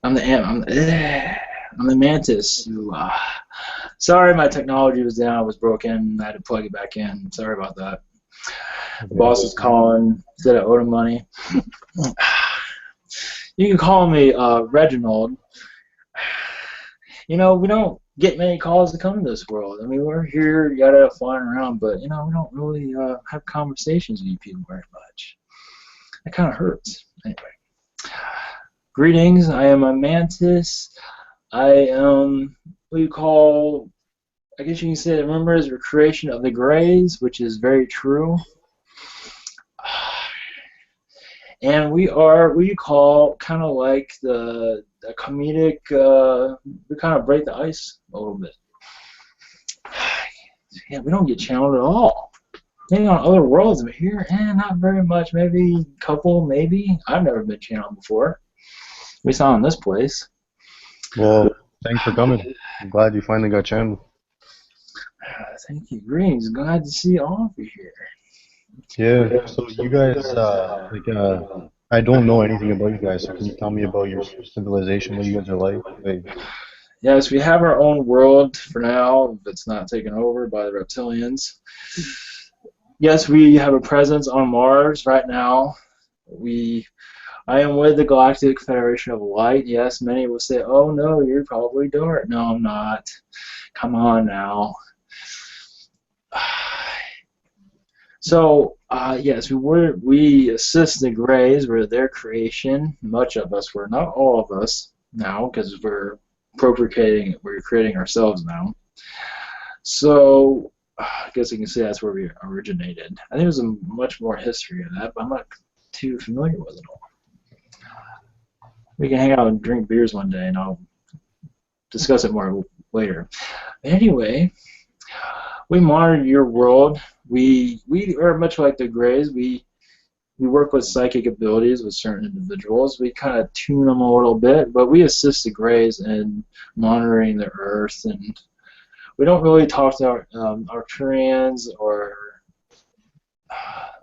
I'm the Mantis. Sorry, my technology was down. It was broken. I had to plug it back in. Sorry about that. The boss is calling. Said I owed him money. You can call me Reginald. You know, we don't get many calls to come to this world. I mean, we're here, yada, flying around, but, you know, we don't really have conversations with you people very much. That kind of hurts. Anyway. Greetings, I am a Mantis. I am what you call, I guess you can say, remember, as a creation of the Greys, which is very true. And we are what you call kind of like the comedic, we kind of break the ice a little bit. Yeah, we don't get channeled at all. Maybe on other worlds, but here, not very much. Maybe a couple, maybe. I've never been channeled before. We saw in this place. Well, thanks for coming. I'm glad you finally got channeled. Thank you. Greetings. Glad to see all of you here. Yeah, so you guys, I don't know anything about you guys, so can you tell me about your civilization, what you guys are like? Yes, we have our own world for now, if it's not taken over by the reptilians. Yes, we have a presence on Mars right now. I am with the Galactic Federation of Light. Yes, many will say, oh no, you're probably dark. No, I'm not. Come on now. So, yes, we assist the Greys. We're their creation. Much of us were, not all of us now, because we're procreating, we're creating ourselves now. So, I guess you can say that's where we originated. I think there's a much more history of that, but I'm not too familiar with it all. We can hang out and drink beers one day, and I'll discuss it more later. Anyway, we monitor your world. We are much like the Greys. We work with psychic abilities with certain individuals. We kind of tune them a little bit, but we assist the Greys in monitoring the Earth, and we don't really talk to our Arcturians or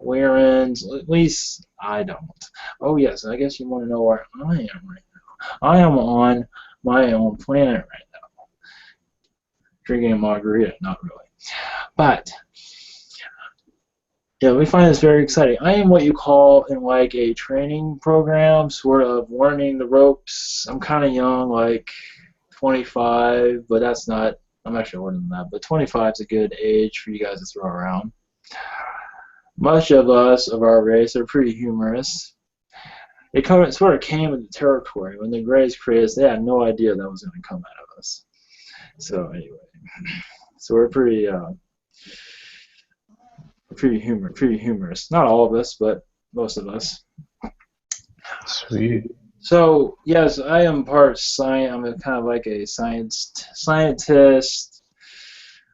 Warrens. At least I don't. Oh yes, I guess you want to know where I am right now. I am on my own planet right now, drinking a margarita. Not really, but yeah, we find this very exciting. I am what you call in like a training program, sort of learning the ropes. I'm kind of young, like 25, but that's not. I'm actually older than that, but 25 is a good age for you guys to throw around. much of us of our race are pretty humorous. It sort of came with the territory. When the Greys created us, they had no idea that was going to come out of us. So anyway, so we're pretty humorous. Not all of us, but most of us. Sweet. So yes, I am part science. I'm kind of like a scientist.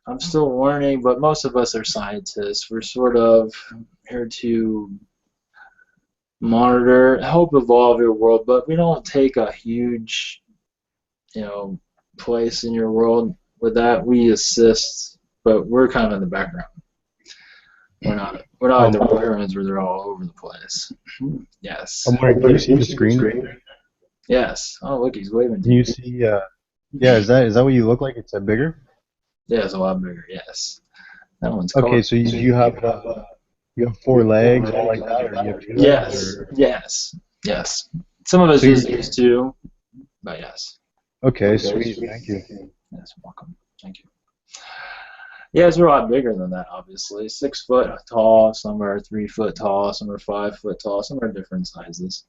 I'm still learning, but most of us are scientists. We're sort of here to monitor, help evolve your world, but we don't take a huge, place in your world. With that, we assist, but we're kind of in the background. We're not like the Arcturians where they're all over the place. Yes. I'm wondering, can you see the screen? Yes. Oh, look, he's waving. Can you see? Yeah, is that what you look like? It's a bigger? Yeah, it's a lot bigger. Yes. That one's Okay, called. so you have 4 legs, all like that, or you have 2 legs? Yes. Or? Yes. Some of us So use these too, but yes. Okay, sweet. Thank you. Yes, welcome. Thank you. Yes, we're a lot bigger than that, obviously. 6 foot tall, some are 3 foot tall, some are 5 foot tall, some are different sizes.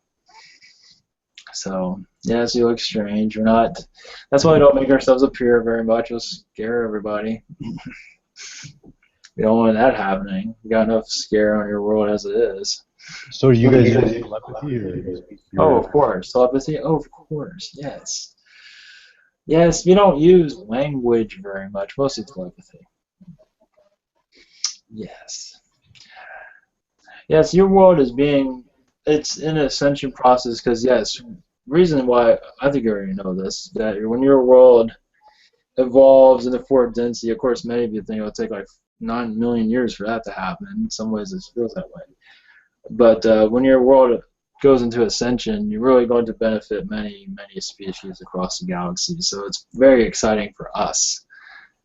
So, yes, you look strange. We're not. That's why we don't make ourselves appear very much. We'll scare everybody. We don't want that happening. We got enough scare on your world as it is. So you guys use telepathy, or Oh, of course. Telepathy? Oh, of course. Yes. Yes, we don't use language very much. Mostly telepathy. Yes. Yes, your world is it's in an ascension process because, yes, reason why, I think you already know this, that when your world evolves in the fourth density, of course, many of you think it'll take like 9 million years for that to happen. In some ways, it feels that way. But when your world goes into ascension, you're really going to benefit many, many species across the galaxy. So it's very exciting for us,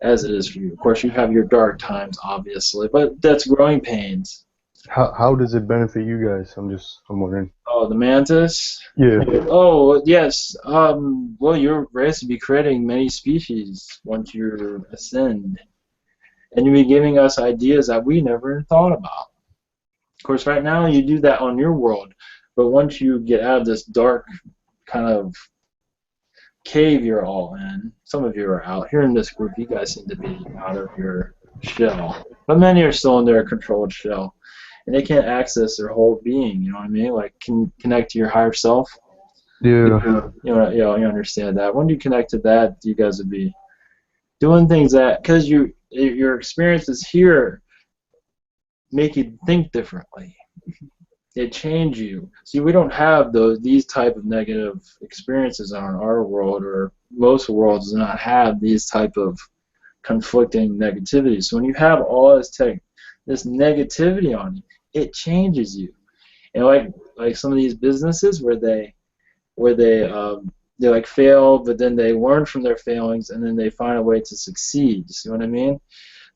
as it is for you. Of course, you have your dark times, obviously, but that's growing pains. how does it benefit you guys? I'm wondering. Oh, the Mantis? Yeah. Oh, yes. Well, your race will be creating many species once you ascend. And you'll be giving us ideas that we never thought about. Of course, right now you do that on your world, but once you get out of this dark kind of cave you're all in, some of you are out. Here in this group, you guys seem to be out of your shell. But many are still in their controlled shell. And they can't access their whole being, you know what I mean? Like, connect to your higher self. Yeah. You understand that. When you connect to that, you guys would be doing things that, because your experiences here make you think differently. They change you. See, we don't have these type of negative experiences on our world, or most worlds do not have these type of conflicting negativity. So when you have all this negativity on you, it changes you. And like some of these businesses where they like fail, but then they learn from their failings and then they find a way to succeed. You see what I mean?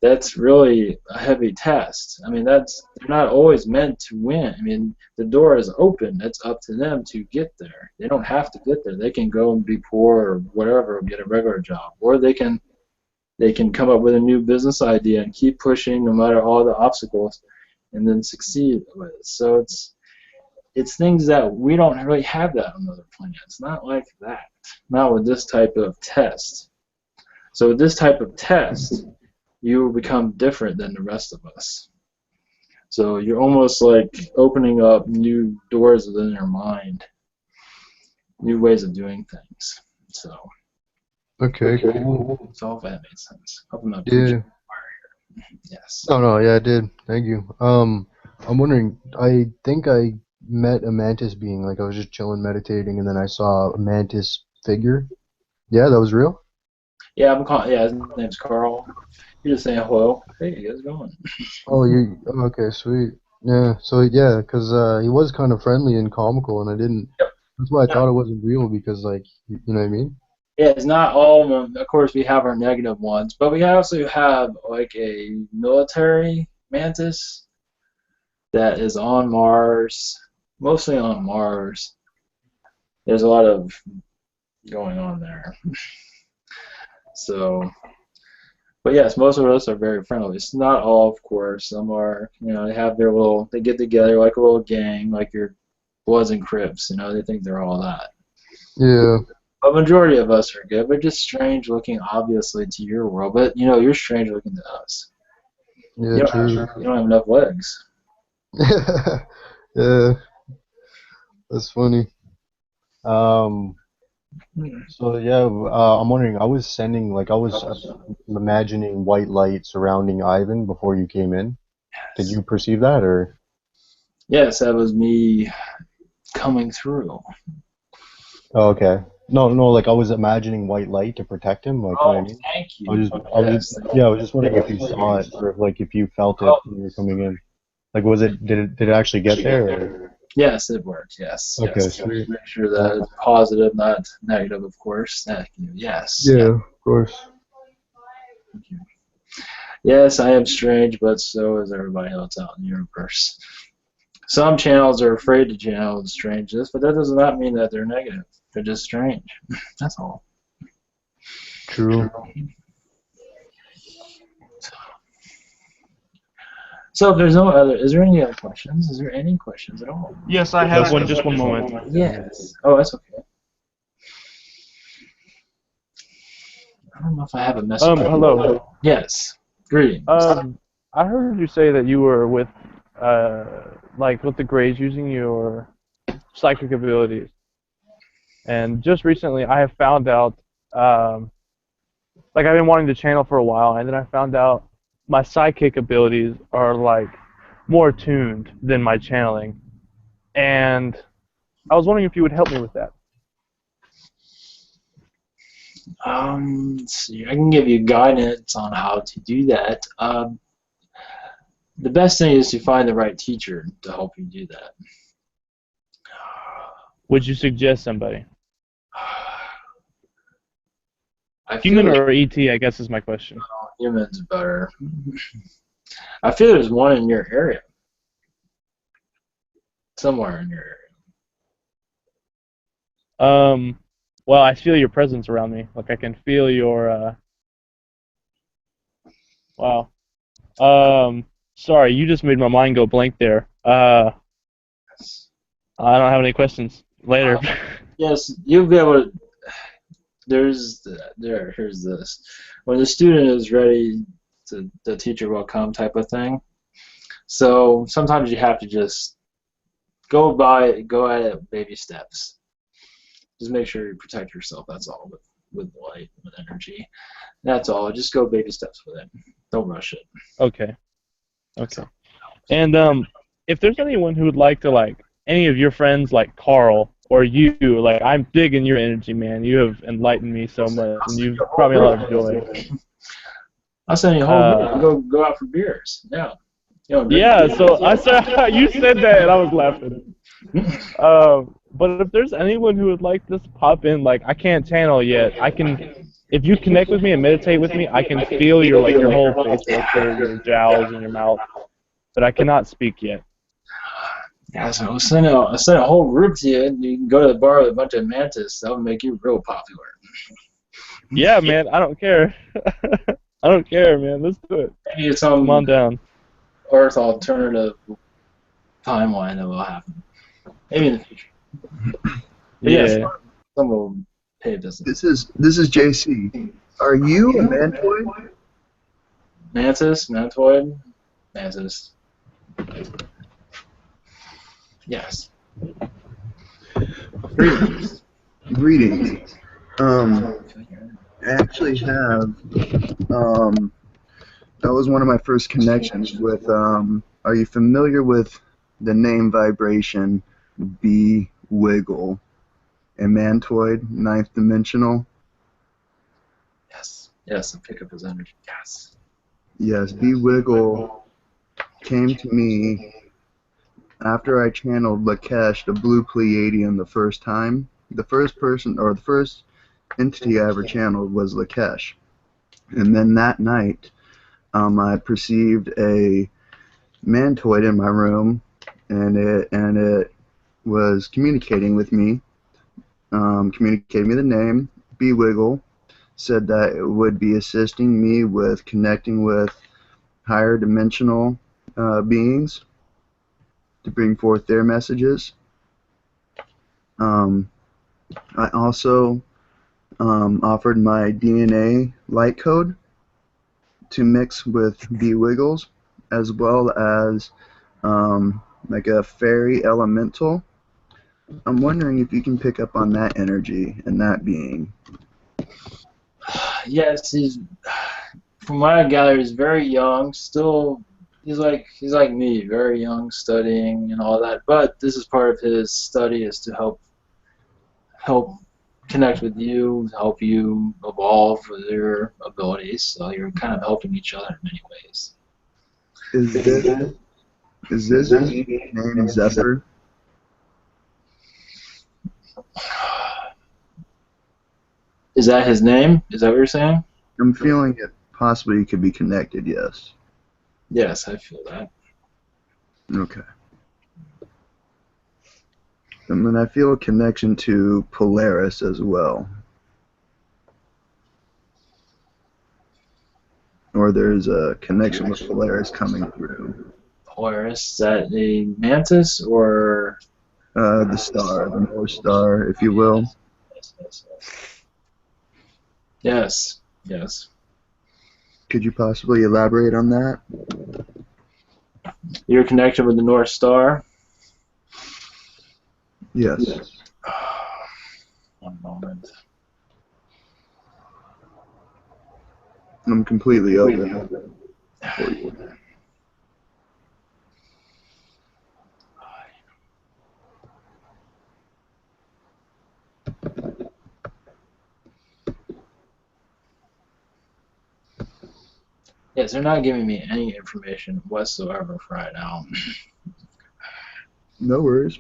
That's really a heavy test. I mean, they're not always meant to win. I mean, the door is open. It's up to them to get there. They don't have to get there. They can go and be poor or whatever, or get a regular job, or they can come up with a new business idea and keep pushing no matter all the obstacles, and then succeed with it. So it's things that we don't really have that on other planets. Not like that. Not with this type of test. So with this type of test, you will become different than the rest of us. So you're almost like opening up new doors within your mind, new ways of doing things. So. Okay, cool. So hope that made sense. Hope I'm not Yeah. preaching here. Yes. No, yeah, it did. Thank you. I'm wondering, I think I met a mantis being, like I was just chilling meditating and then I saw a mantis figure. Yeah, that was real? Yeah, his name's Carl. You're just saying hello. Hey, how's it going? Okay, sweet. Yeah, so yeah, 'cause he was kind of friendly and comical and Yep. that's why I Yeah. thought it wasn't real because like, you know what I mean? Yeah, it's not all of them. Of course, we have our negative ones, but we also have like a military mantis that is on Mars, mostly on Mars. There's a lot of going on there. So, But yes, most of us are very friendly. It's not all, of course. Some are, they have their little, they get together like a little gang, like your Bloods and Crips. They think they're all that. Yeah. But majority of us are good. We're just strange looking, obviously, to your world. But you're strange looking to us. Yeah, true. You don't have enough legs. Yeah, that's funny. So yeah, I'm wondering. I was imagining white light surrounding Ivan before you came in. Did you perceive that, or? Yes, that was me coming through. Oh, okay. No, no. Like I was imagining white light to protect him. Like, you know what I mean? Thank you. I was just wondering if you saw it or if if you felt it when you were coming in. Like, did it actually get there? Or? Yes, it worked. Yes. Okay, Yes. sweet. Make sure that it's positive, not negative, of course. Yes. Yeah, of course. Thank you. Yes, I am strange, but so is everybody else out in the universe. Some channels are afraid to channel the strangeness, but that does not mean that they're negative. They're just strange. That's all. True. So if there's no other, is there any other questions? Is there any questions at all? Yes, I have one. Just one moment. Yes. Oh, that's okay. I don't know if I have a message. Hello. Yes. Greetings. I heard you say that you were with the Greys using your psychic abilities. And just recently I have found out, I've been wanting to channel for a while, and then I found out my psychic abilities are, more tuned than my channeling. And I was wondering if you would help me with that. Let's see. I can give you guidance on how to do that. The best thing is to find the right teacher to help you do that. Would you suggest somebody? Human or ET, I guess, is my question. Human's better. I feel there's one in your area. Somewhere in your area. Well, I feel your presence around me. Like, I can feel your, wow. Sorry, you just made my mind go blank there. I don't have any questions. Later. Yes, you'll be able to. Here's this. When the student is ready, the teacher will come type of thing. So sometimes you have to just go at it baby steps. Just make sure you protect yourself. That's all with light, with energy. That's all. Just go baby steps with it. Don't rush it. Okay. And if there's anyone who would like to, any of your friends, like Carl or you, I'm digging your energy, man. You have enlightened me so much, and you've brought me a lot of joy. I'll send you a whole group. Go out for beers. Yeah. Yeah. So I saw you said that, and I was laughing. But if there's anyone who would like to pop in, I can't channel yet. I can, if you connect with me and meditate with me, I can feel your whole face structure, your jowls, and your mouth. But I cannot speak yet. Yeah, so I'll send a whole group to you, and you can go to the bar with a bunch of Mantis. That would make you real popular. Yeah, man, I don't care. I don't care, man. Let's do it. Maybe it's some Come on down. Earth alternative timeline that will happen. Maybe in the future. But Yeah. Some will pay a visit. This is JC. Are you a mantoid? Mantoid? Mantis. Yes. Greetings. Greetings. I actually have, that was one of my first connections with, are you familiar with the name vibration B Wiggle? A mantoid, ninth dimensional? Yes. Yes, and pick up his energy. Yes. Yes, B Wiggle came to me after I channeled Lakesh, the Blue Pleiadian, the first time. The first person, or the first entity I ever channeled was Lakesh. And then that night, I perceived a mantoid in my room, and it was communicating with me, communicating me the name, B Wiggle, said that it would be assisting me with connecting with higher dimensional beings to bring forth their messages. I also offered my DNA light code to mix with B-Wiggles, as well as like a fairy elemental. I'm wondering if you can pick up on that energy and that being. Yes, he's, from what I gather, he's very young. Still, he's like me, very young, studying and all that. But this is part of his study, is to help connect with you, help you evolve with your abilities. So you're kind of helping each other in many ways. Is this being named Zephyr? Is that his name? Is that what you're saying? I'm feeling it possibly could be connected, yes. Yes, I feel that. Okay. And then I feel a connection to Polaris as well. Or there's a connection with Polaris coming through. Polaris, is that a Mantis or? The star, the North Star, if you will. Yes, yes. Could you possibly elaborate on that? Your connection with the North Star? Yes. One moment. I'm completely open for you. Yes, they're not giving me any information whatsoever for right now. No worries.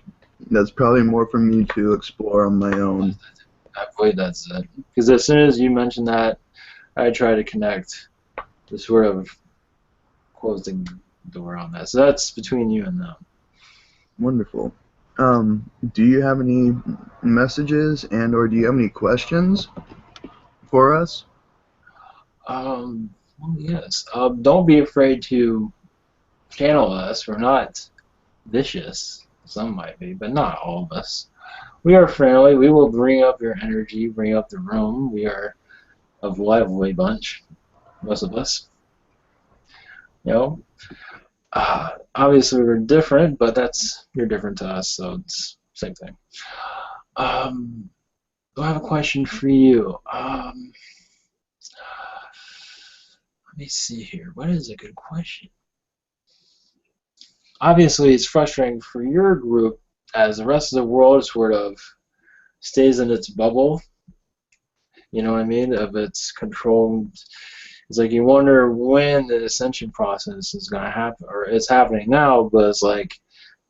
That's probably more for me to explore on my own. I believe that's it. Because as soon as you mentioned that, I try to connect to sort of close the door on that. So that's between you and them. Wonderful. Do you have any messages and or do you have any questions for us? Well, yes. Don't be afraid to channel us. We're not vicious. Some might be, but not all of us. We are friendly. We will bring up your energy, bring up the room. We are a lively bunch, most of us. You know, obviously we're different, but you're different to us, so it's same thing. I have a question for you. Let me see here. What is a good question? Obviously, it's frustrating for your group as the rest of the world sort of stays in its bubble. You know what I mean? Of its control. It's like you wonder when the ascension process is going to happen, or it's happening now, but it's like,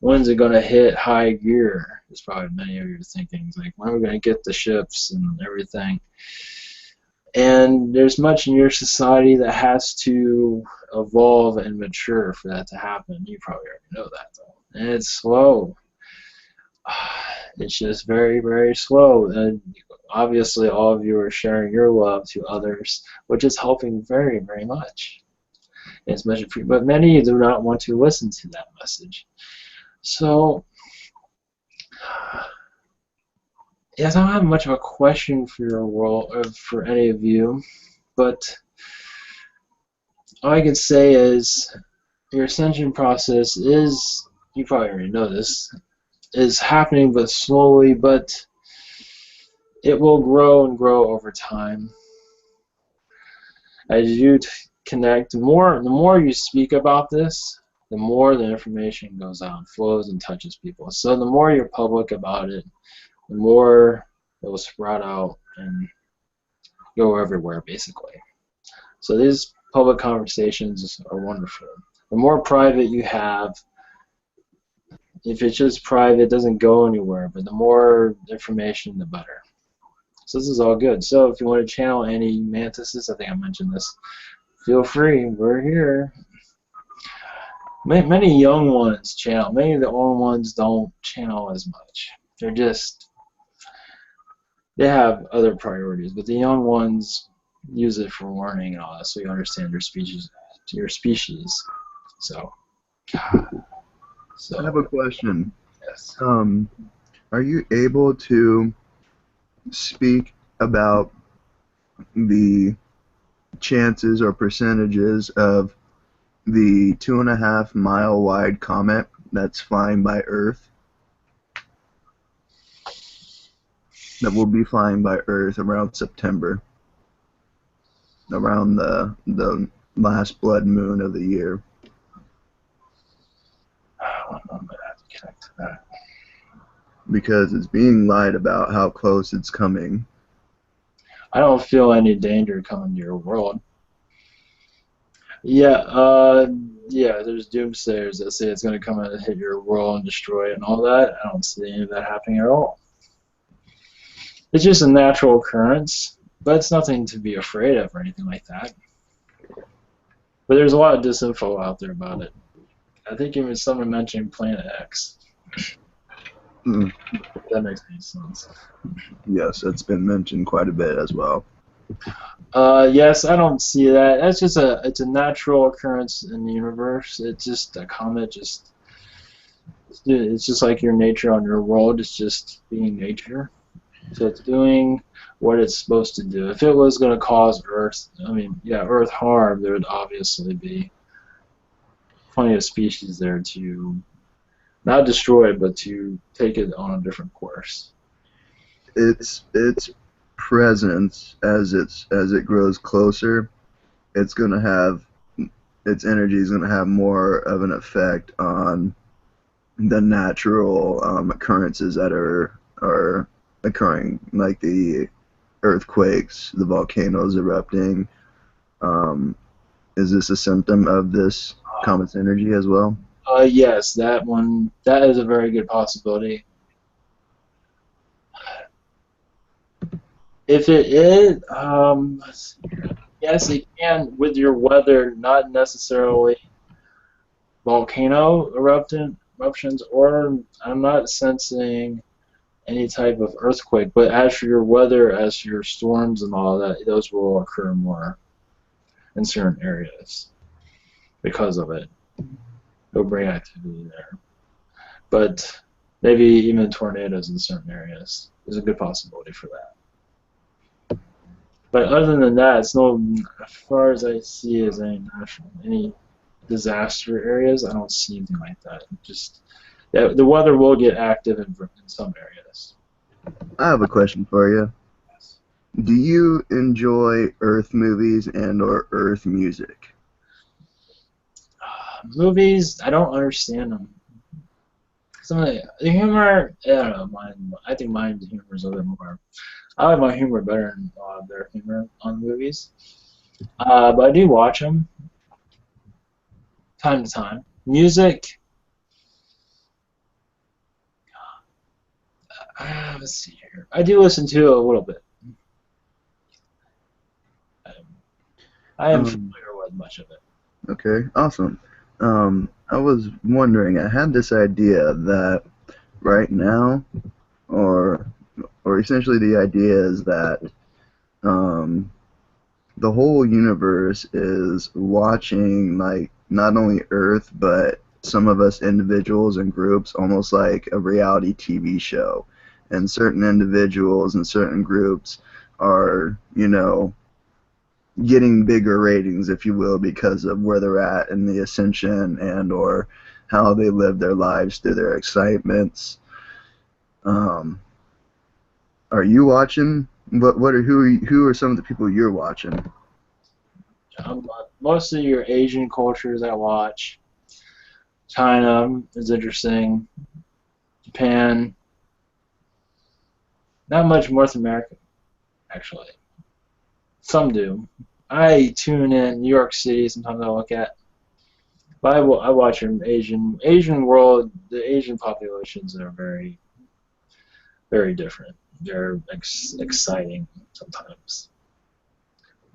when's it going to hit high gear? Is probably many of you are thinking. It's like, when are we going to get the ships and everything? And there's much in your society that has to evolve and mature for that to happen. You probably already know that, though. And it's slow. It's just very, very slow. And obviously, all of you are sharing your love to others, which is helping very, very much. It's much appreciated. But many do not want to listen to that message. So, yes, I don't have much of a question for your world, or for any of you, but all I can say is your ascension process is, you probably already know this, is happening but slowly, but it will grow and grow over time. As you connect, the more you speak about this, the more the information goes out, flows and touches people. So the more you're public about it, the more it will spread out and go everywhere, basically. So these public conversations are wonderful. The more private you have, if it's just private, it doesn't go anywhere, but the more information, the better. So this is all good. So if you want to channel any mantises, I think I mentioned this, feel free. We're here. Many young ones channel. Many of the old ones don't channel as much. They have other priorities, but the young ones use it for warning and all that, so you understand your species. So, God. I have a question. Yes. Are you able to speak about the chances or percentages of the 2.5 mile wide comet that's flying by Earth, that will be flying by Earth around September, around the last blood moon of the year? I'm gonna have to connect to that. Because it's being lied about how close it's coming. I don't feel any danger coming to your world. Yeah, there's doomsayers that say it's going to come and hit your world and destroy it and all that. I don't see any of that happening at all. It's just a natural occurrence, but it's nothing to be afraid of or anything like that. But there's a lot of disinfo out there about it. I think even someone mentioned Planet X. Mm. That makes any sense. Yes, it's been mentioned quite a bit as well. Yes, I don't see that. That's just it's a natural occurrence in the universe. It's just a comet. It's just like your nature on your world. It's just being nature. So it's doing what it's supposed to do. If it was going to cause Earth harm, there would obviously be plenty of species there to not destroy it, but to take it on a different course. Its presence, as it grows closer, its energy is going to have more of an effect on the natural occurrences that are occurring, like the earthquakes, the volcanoes erupting. Is this a symptom of this comet's energy as well? Yes, that is a very good possibility. If it is, yes, it can with your weather, not necessarily volcano eruptions, or I'm not sensing any type of earthquake, but as for your weather, as for your storms and all that, those will occur more in certain areas because of it. It'll bring activity there. But maybe even tornadoes in certain areas. There's a good possibility for that. But other than that, it's no, as far as I see as any disaster areas, I don't see anything like that. Just the weather will get active in some areas. I have a question for you. Yes. Do you enjoy Earth movies and or Earth music? Movies, I don't understand them. Some of the humor, I don't know. I think my humor is a little bit more. I like my humor better than their humor on movies. But I do watch them time to time. Music, let's see here. I do listen to it a little bit. I am familiar with much of it. Okay, awesome. I was wondering, I had this idea that right now, or essentially the idea is that the whole universe is watching, like, not only Earth, but some of us individuals and groups, almost like a reality TV show. And certain individuals and certain groups are, getting bigger ratings, if you will, because of where they're at in the ascension and or how they live their lives through their excitements. Are you watching? Who are some of the people you're watching? Mostly your Asian cultures I watch. China is interesting. Japan. Not much North America, actually. Some do. I tune in New York City. Sometimes I look at. But I watch an Asian world. The Asian populations are very, very different. They're exciting sometimes.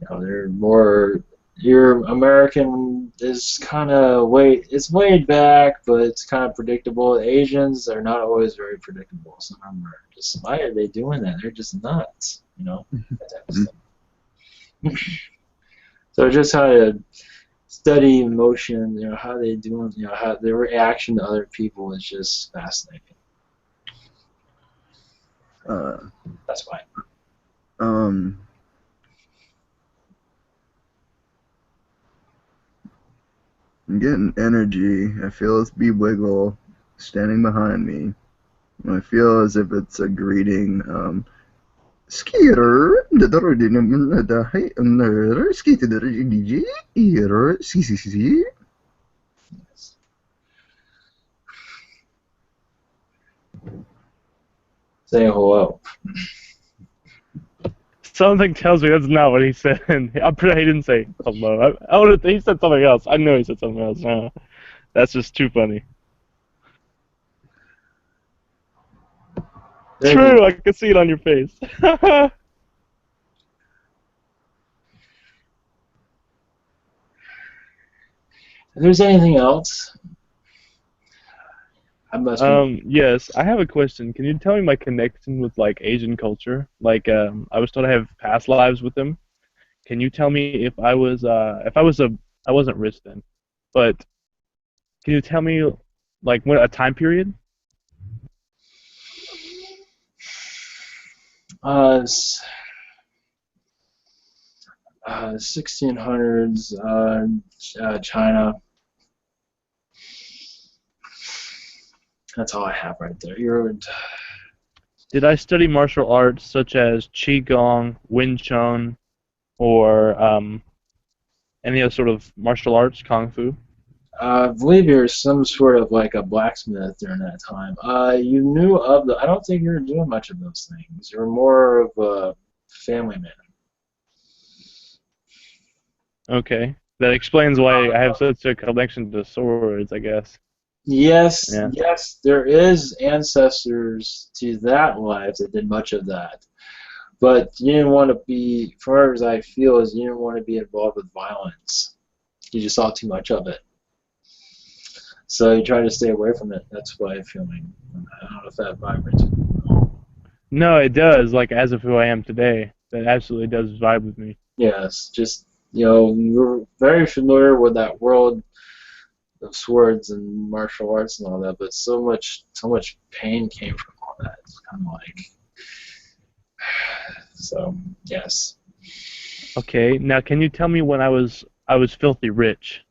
They're more. Your American is kind of it's laid back, but it's kind of predictable. The Asians are not always very predictable. Some of them are just, why are they doing that? They're just nuts, that type of stuff. So just how to study emotion, how they do, how their reaction to other people is just fascinating. Uh, That's why. um, I'm getting energy. I feel it's B Wiggle standing behind me. I feel as if it's a greeting. Skier, Saying hello. Something tells me that's not what he said. I'm pretty he didn't say hello. He said something else. I know he said something else. That's just too funny. True, I can see it on your face. If there's anything else, I must be. Yes, I have a question. Can you tell me my connection with like Asian culture? Like, I was told I have past lives with them. Can you tell me if I was I wasn't rich then, but can you tell me like what a time period? Uh, 1600s, China. That's all I have right there. Did I study martial arts such as Qigong, Wing Chun, or any other sort of martial arts, Kung Fu? I believe you're some sort of like a blacksmith during that time. You knew of the. I don't think you were doing much of those things. You're more of a family man. Okay. That explains why I have such a connection to swords, I guess. Yes, Yeah. yes, there is ancestors to that life that did much of that. But you didn't want to be, as far as I feel, is you didn't want to be involved with violence. You just saw too much of it. So you try to stay away from it. That's what I'm feeling. I don't know if that vibrates. No, it does, like as of who I am today. That absolutely does vibe with me. Yes, just, you're very familiar with that world of swords and martial arts and all that, but so much pain came from all that. It's kind of like, so yes. Okay, now can you tell me when I was filthy rich?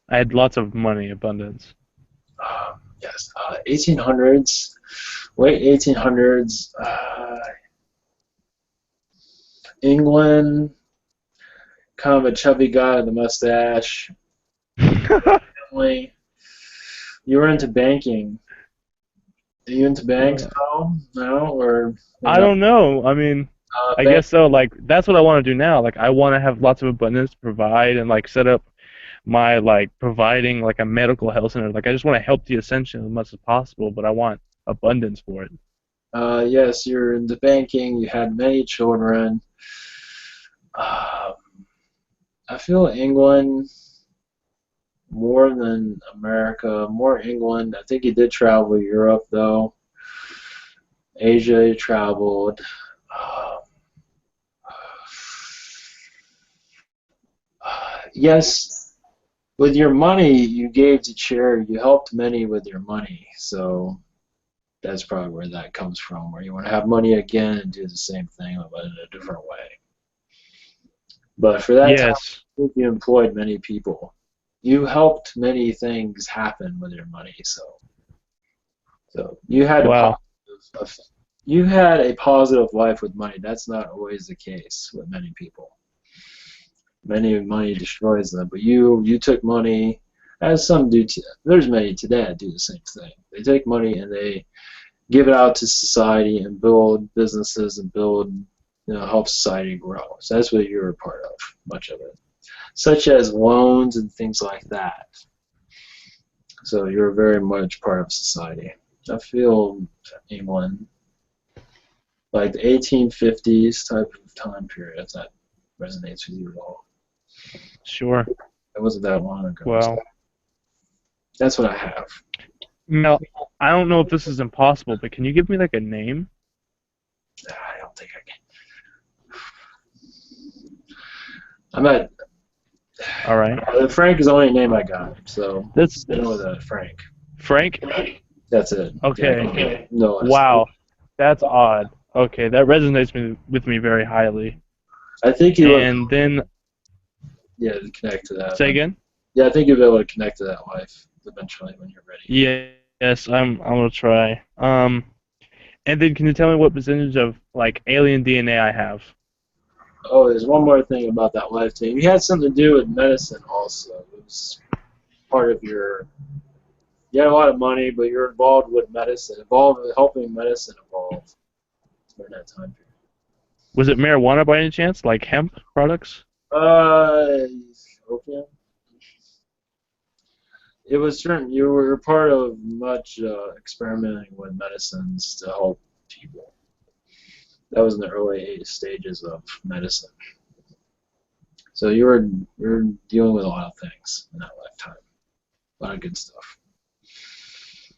I had lots of money, abundance. Yes, 1800s, late 1800s, England, kind of a chubby guy with a mustache. Family. You were into banking. Are you into banks at all? No, or I don't know. I mean, I bank? guess so. Like that's what I want to do now. Like I want to have lots of abundance to provide and like set up my like providing like a medical health center. Like I just want to help the essential as much as possible, but I want abundance for it. Yes, you're into banking. You had many children. Uh, I feel England more than America. More England. I think you did travel Europe though. Asia, you traveled. Uh, yes, with your money you gave to charity. You helped many with your money. So that's probably where that comes from. Where you want to have money again and do the same thing, but in a different way. But for that time, Yes. I think you employed many people. You helped many things happen with your money. So you had Wow. you had a positive life with money. That's not always the case with many people. Many money destroys them, but you took money, as some do. There's many today that do the same thing. They take money and they give it out to society and build businesses and help society grow. So that's what you're a part of, much of it, such as loans and things like that. So you're very much part of society. I feel England, like the 1850s type of time period, if that resonates with you at all. Sure. It wasn't that long ago. Well, So that's what I have. now I don't know if this is impossible, but can you give me like a name? I don't think I can. I'm at All right. Frank is the only name I got, so That's I know that Frank. Frank. That's it. Okay. Yeah, no. Wow, that's odd. Okay, that resonates with me very highly. I think you would. And then Yeah, connect to that. say again. Yeah, I think you'll be able to connect to that life eventually when you're ready. Yes, I'm gonna try. And then can you tell me what percentage of like alien DNA I have? Oh, there's one more thing about that life team. You had something to do with medicine also. It was part of your. You had a lot of money, but you're involved with medicine, involved with helping medicine evolve during that time period. Was it marijuana by any chance, like hemp products? Okay. It was certain you were part of much experimenting with medicines to help people. That was in the early stages of medicine. So you were dealing with a lot of things in that lifetime. A lot of good stuff.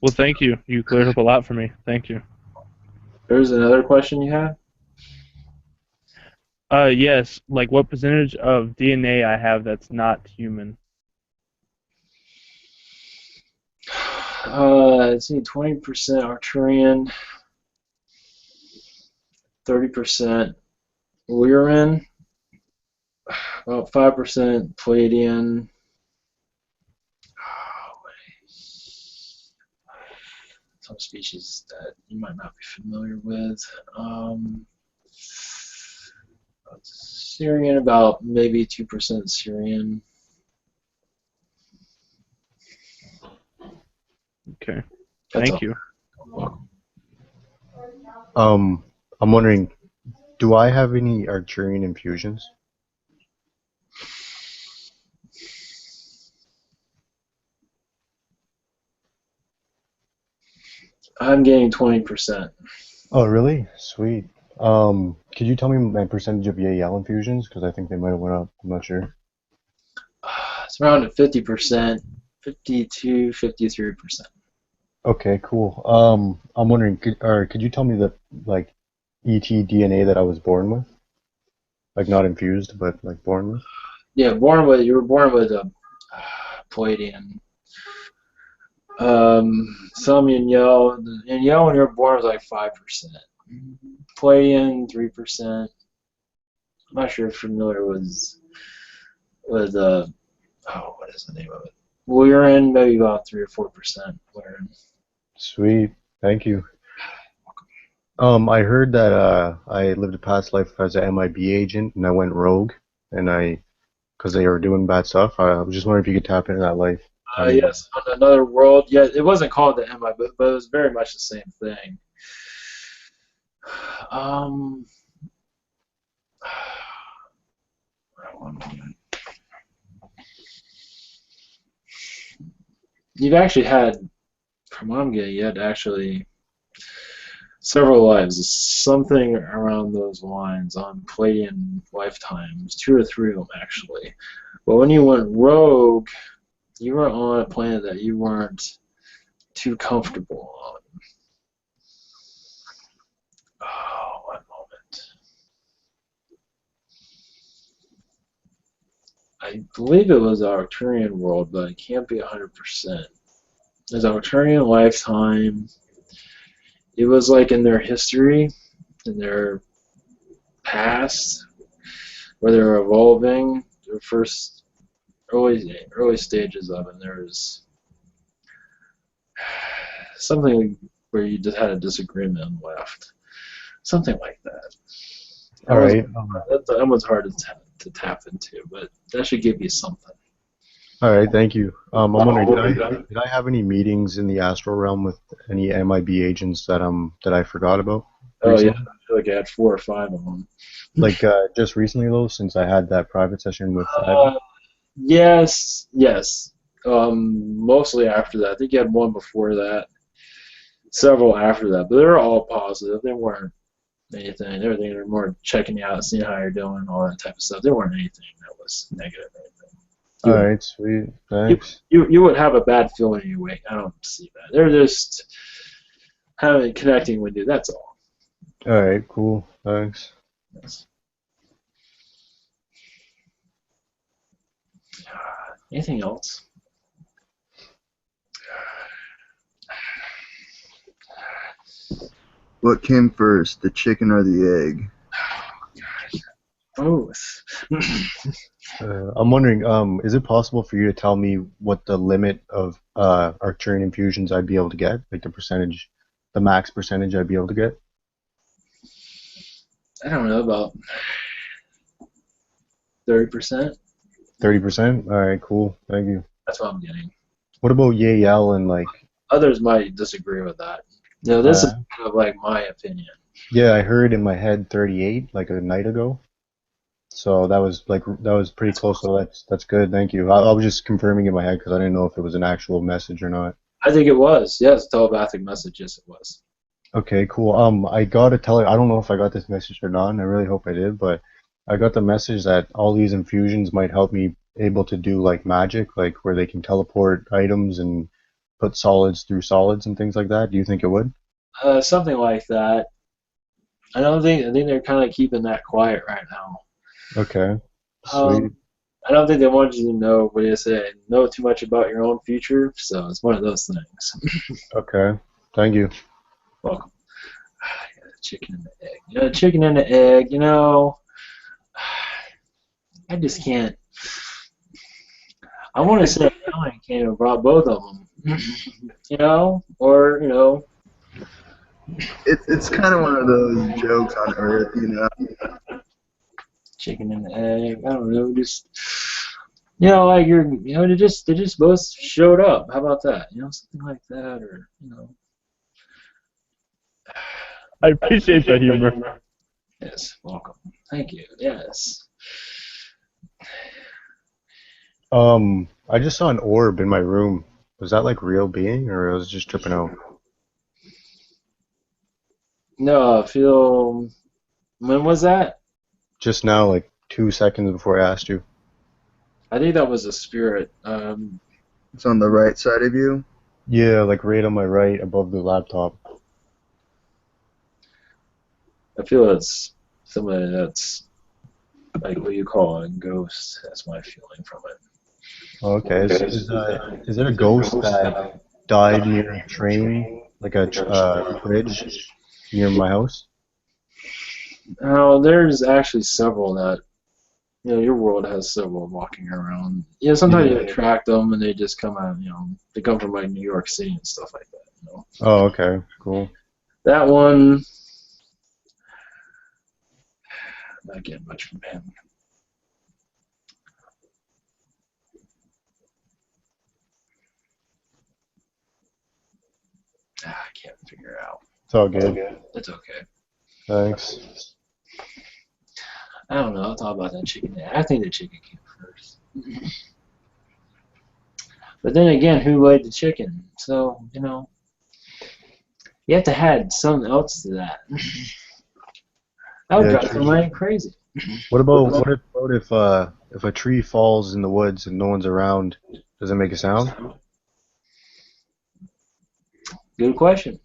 Well, thank you. You cleared up a lot for me. Thank you. There's another question you had? Yes. Like, what percentage of DNA I have that's not human? Let's see, 20% Arcturian, 30% Lyran, about 5% Palladian. Some species that you might not be familiar with. Syrian, about maybe 2% Syrian. Okay. That's Thank you. Welcome. I'm wondering, do I have any Arcturian infusions? I'm getting 20%. Oh, really? Sweet. Could you tell me my percentage of Yael infusions? Because I think they might have went up. I'm not sure. It's around 50%, 52, 53%. Okay, cool. I'm wondering, could you tell me the like ET DNA that I was born with? Like not infused, but like born with? Yeah, you were born with a Palladian. Some in yellow. In yellow, when you were born, was like 5%. Palladian, 3%. I'm not sure if you're familiar with what is the name of it? Lyran, maybe about 3 or 4% Lyran. Sweet. Thank you. I heard that I lived a past life as an MIB agent and I went rogue and because they were doing bad stuff. I was just wondering if you could tap into that life. Yes, on another world. Yeah, it wasn't called the MI, but it was very much the same thing. One moment. You've actually had, from what I'm getting, you had actually several lives, something around those lines on Palladian lifetimes, 2 or 3 of them actually. But when you went rogue, you were on a planet that you weren't too comfortable on. Oh, one moment. I believe it was the Arcturian world, but it can't be 100%. It's Arcturian lifetime. It was like in their history, in their past, where they're evolving, their first early stages of it. There's something where you just had a disagreement and left, something like that. All right. That one's hard to tap into, but that should give you something. All right. Thank you. I'm wondering, did I have any meetings in the astral realm with any MIB agents that I forgot about? Oh yeah, Recently? I feel like I had 4 or 5 of them. Like just recently though, since I had that private session with Yes. Mostly after that. I think you had one before that, several after that, but they were all positive. They weren't anything. They were more checking you out, seeing how you're doing, all that type of stuff. They weren't anything that was negative or anything. All right, sweet. Thanks. You would have a bad feeling when you wake. I don't see that. They're just connecting with you. That's all. All right, cool. Thanks. Yes. Anything else? What came first, the chicken or the egg? Both. I'm wondering, is it possible for you to tell me what the limit of Arcturian infusions I'd be able to get? Like the percentage, the max percentage I'd be able to get? I don't know, about 30%. 30%? Alright, cool. Thank you. That's what I'm getting. What about Yael and like, Others might disagree with that. You know, this is Uh, kind of like my opinion. yeah, I heard in my head 38 like a night ago. So that was pretty close. So that's good. Thank you. I was just confirming in my head because I didn't know if it was an actual message or not. I think it was. Yes, telepathic message. Yes, it was. Okay, cool. I gotta tell you, I don't know if I got this message or not, and I really hope I did, but I got the message that all these infusions might help me able to do like magic, like where they can teleport items and put solids through solids and things like that. Do you think it would? Something like that. I don't think. I think they're kind of keeping that quiet right now. Okay, sweet. I don't think they want you to know what you say. Know too much about your own future. So it's one of those things. Okay, thank you. Welcome. Chicken and the egg. You know, chicken and the egg. You know, I just can't. I want to say Alien came and brought both of them. You know, or you know. It's kind of one of those jokes on Earth, you know. Chicken and the egg. I don't know. Just you know, like you know, they just both showed up. How about that? You know, something like that, or you know. I appreciate that humor. Yes, welcome. Thank you. Yes. I just saw an orb in my room. Was that like real being, or was it just tripping out? No, I feel. When was that? Just now, like 2 seconds before I asked you. I think that was a spirit. It's on the right side of you. Yeah, like right on my right above the laptop. I feel it's somebody that's like what you call a ghost. That's my feeling from it. Okay, is it a ghost that died near a train, like a bridge near my house? Now, there's actually several that, you know, your world has several walking around. You know, sometimes you Yeah. attract them and they just come out, you know, they come from like New York City and stuff like that, you know. Oh, okay, cool. That one, not getting much from him. I can't figure it out. It's all good. It's okay. Thanks. I don't know. I'll talk about that chicken. I think the chicken came first. But then again, who laid the chicken? So, you know, you have to add something else to that. That would Yeah, drive true. somebody crazy. What if a tree falls in the woods and no one's around? Does it make a sound? Good question.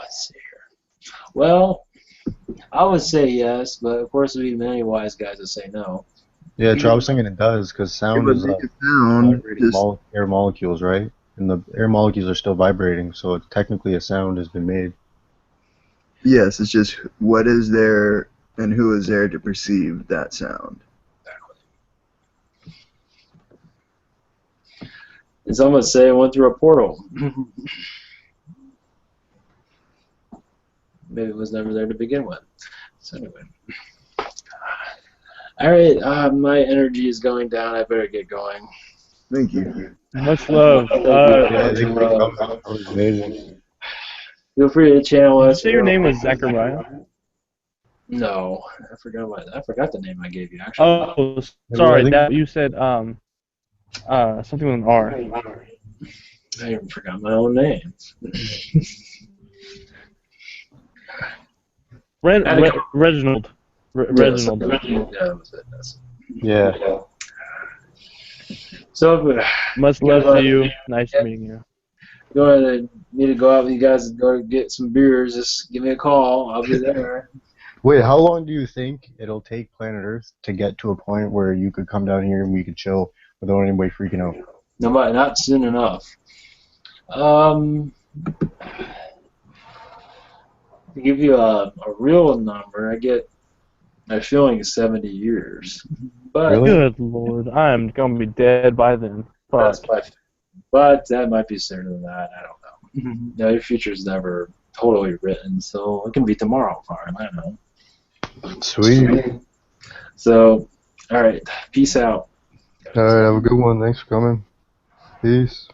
Let's see here. Well, I would say yes, but of course there'd be many wise guys that say no. Yeah, I was thinking it does, because It sound would is make a sound. vibrating Just air molecules, right? And the air molecules are still vibrating, so it's technically a sound has been made. yes, it's just what is there and who is there to perceive that sound. It's almost say it went through a portal. Maybe it was never there to begin with. So anyway. All right, my energy is going down. I better get going. Thank you. Much love. Yeah, Much thank you for love. coming. That was amazing. Feel free to channel Did you us. say your name was Zachariah? No, I forgot the name I gave you actually. Oh, sorry. That you said something with an R. I even forgot my own name. Reginald. Reginald. Yeah, that was it. That's it. Yeah. So, Much love to you. Nice meeting you. need to go out with you guys and go get some beers, just give me a call. I'll be there. Wait, how long do you think it'll take planet Earth to get to a point where you could come down here and we could chill without anybody freaking out? No, but not soon enough. To give you a real number, I get my feeling is 70 years. But Really? Good lord, I'm gonna be dead by then. that's Fuck. my, but that might be sooner than that. I don't know. No, your future's never totally written, so it can be tomorrow, fine. I don't know. Sweet. So, all right, peace out. Alright, have a good one. Thanks for coming. Peace.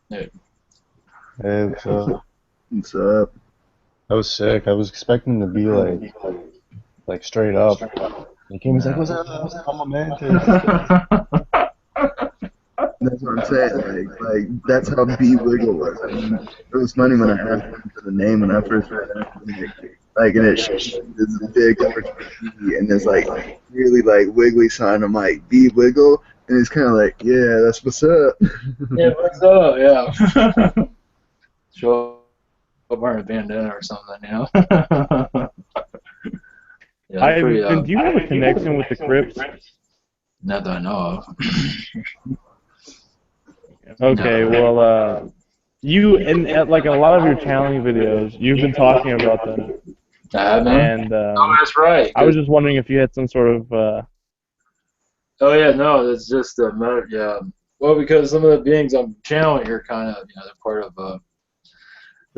Hey. Hey, what's up? What's up? I was sick. I was expecting to be like straight up. He came, he's like, what's up? I'm a mantis. That's what I'm saying. Like that's how B Wiggle was. I mean, it was funny when I asked him for the name when I first read it. Like, and it shows this big B, and there's like really like wiggly sign. I'm like B Wiggle, and he's kind of like, yeah, that's what's up. Yeah, what's up? Yeah. Show up wearing a bandana or something, you know? Yeah, they're pretty, And do you have a connection with the Crips? not that I know of. Okay, No. well, you and like in a lot of your channeling videos, you've been talking about them, I have, man. and Oh, that's right. I was just wondering if you had some sort of Oh yeah, no, it's just a matter. Yeah, well, because some of the beings I'm channeling are kind of, they're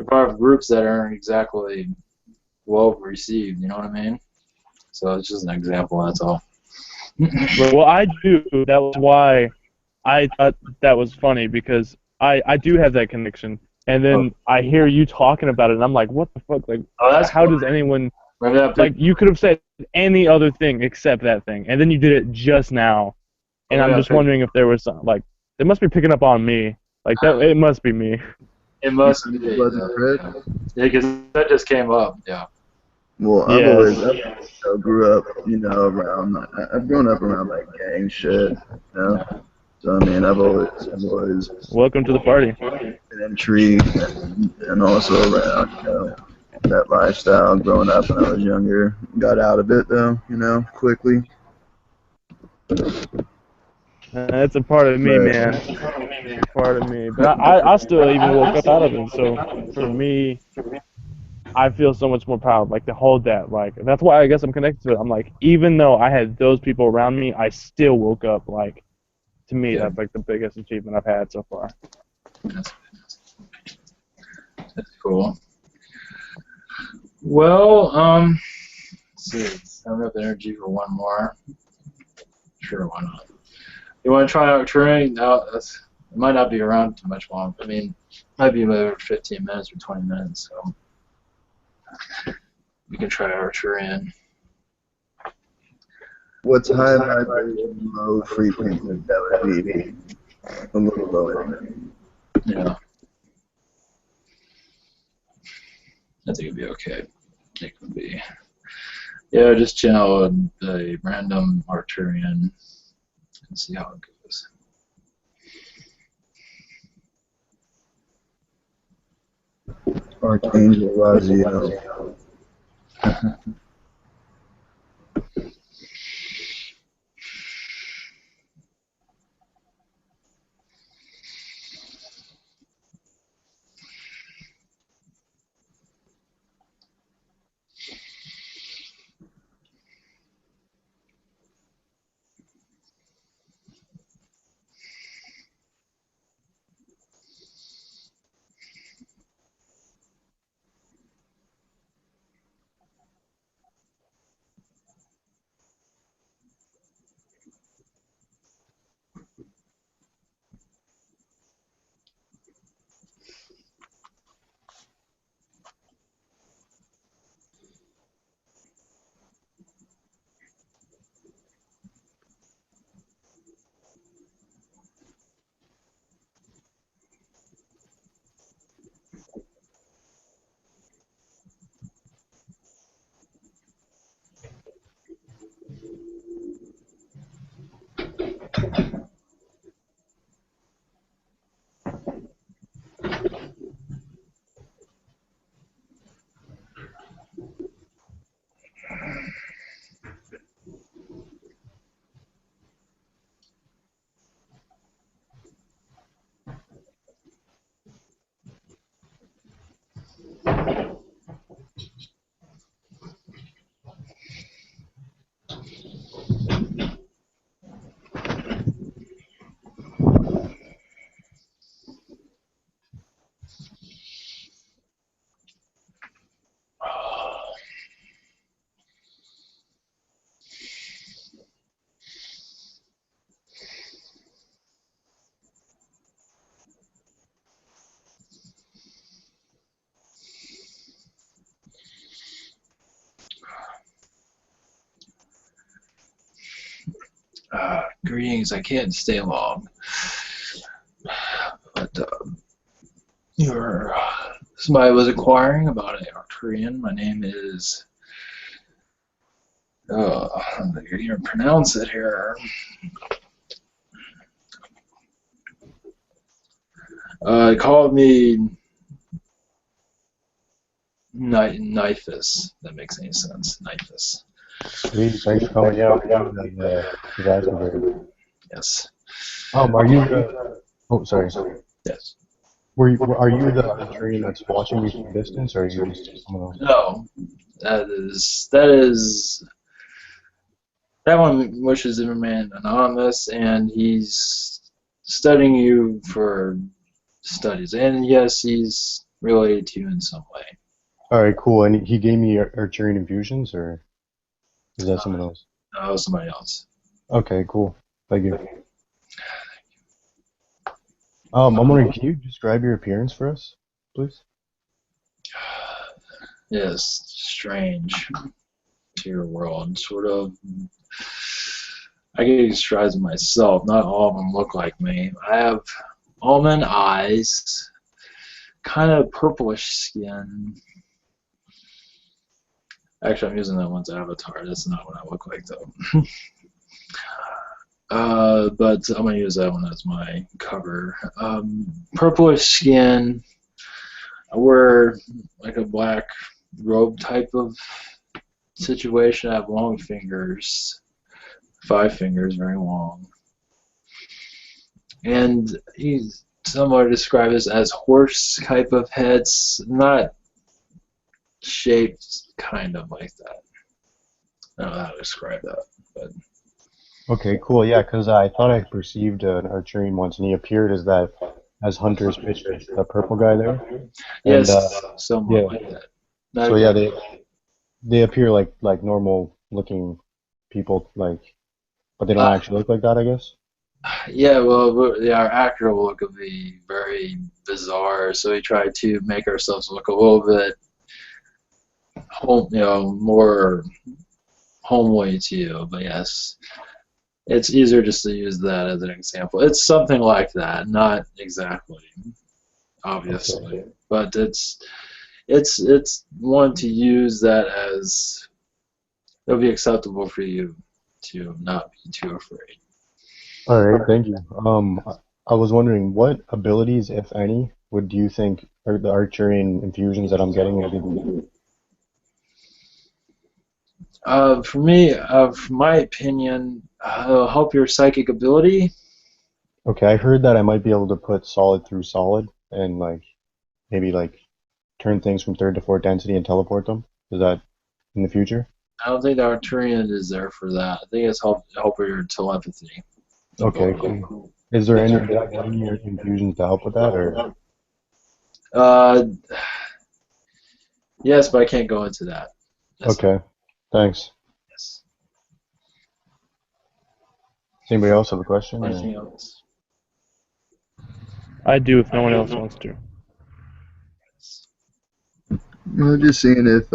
part of groups that aren't exactly well received. You know what I mean? So it's just an example. That's all. well, I do. That was why I thought that was funny because I do have that connection, and then I hear you talking about it, and I'm like, what the fuck? Like, Oh, that's how cool. does anyone Maybe that like? You could have said any other thing except that thing, and then you did it just now, and I'm just wondering if there was some, like, they must be picking up on me. Like that, it must be me. It must be. It wasn't Chris. Yeah, because that just came up. Yeah. Well, I grew up, around. I've grown up around like gang shit, you know. So I mean, I've always Welcome to the party. been intrigued and also around, that lifestyle growing up when I was younger. Got out of it though, quickly. That's a part of me, But man. It's a part of me. But I still even woke up out of it. So for me, I feel so much more proud, like to hold that. Like that's why I guess I'm connected to it. I'm like, even though I had those people around me, I still woke up. Like to me, Yeah. that's like the biggest achievement I've had so far. That's cool. Well, let's see. I don't have energy for one more. Sure, why not? You want to try Arcturian? No, it might not be around too much long. I mean, it might be over 15 minutes or 20 minutes, so we can try Arcturian. what's high vibration, low frequency? That would be a little lower. Yeah. I think it'd be okay. It would be. Yeah, just channel a random Arcturian and see how it goes. Archangel Raziel. Greetings. I can't stay long, but your somebody was inquiring about an Arcturian. My name is. I'm not gonna even pronounce it here. They called me Knifus. That makes any sense. Knifus. Sweet, thanks for coming out. Yes. Are you the? Oh, sorry. Yes. Are you the Arcturian that's watching you from a distance, or are you just someone else? No. That one wishes to remain anonymous, and he's studying you for studies. And yes, he's related to you in some way. All right, cool. And he gave me Arcturian infusions, or is that someone else? No, somebody else. Okay, cool. Thank you. I'm wondering, can you describe your appearance for us, please? Yes, strange to your world. Sort of. I can describe it myself. Not all of them look like me. I have almond eyes, kind of purplish skin. Actually, I'm using that one's avatar. That's not what I look like, though. But I'm going to use that one as my cover. Purplish skin. I wear like a black robe type of situation. I have long fingers. 5 fingers, very long. And he's somewhat described as horse type of heads, not shaped kind of like that. I don't know how to describe that, but Okay, cool. Yeah, because I thought I perceived an Arcturian once, and he appeared as Hunter's picture, the purple guy there. yes, And somewhat yeah, like that. so yeah, they appear like normal looking people, like, but they don't actually look like that, I guess. Yeah, well, our actor look would be very bizarre, so we try to make ourselves look a little bit, more homely to you. But yes, it's easier just to use that as an example. It's something like that, not exactly, obviously, Okay. but it's one to use that as it'll be acceptable for you to not be too afraid. All right, thank you. I was wondering, what abilities, if any, do you think are the Arcturian infusions that I'm getting are going to be? For me, from my opinion, it'll help your psychic ability. Okay, I heard that I might be able to put solid through solid and like maybe like turn things from third to fourth density and teleport them. Is that in the future? I don't think the Arcturian is there for that. I think it's help with your telepathy. Okay, cool. Is there any infusions to help with that, or? Uh, yes, but I can't go into that. Okay, thanks. Yes. Does anybody else have a question? Or? Anything else? I do if no one else wants to. Well, just seeing if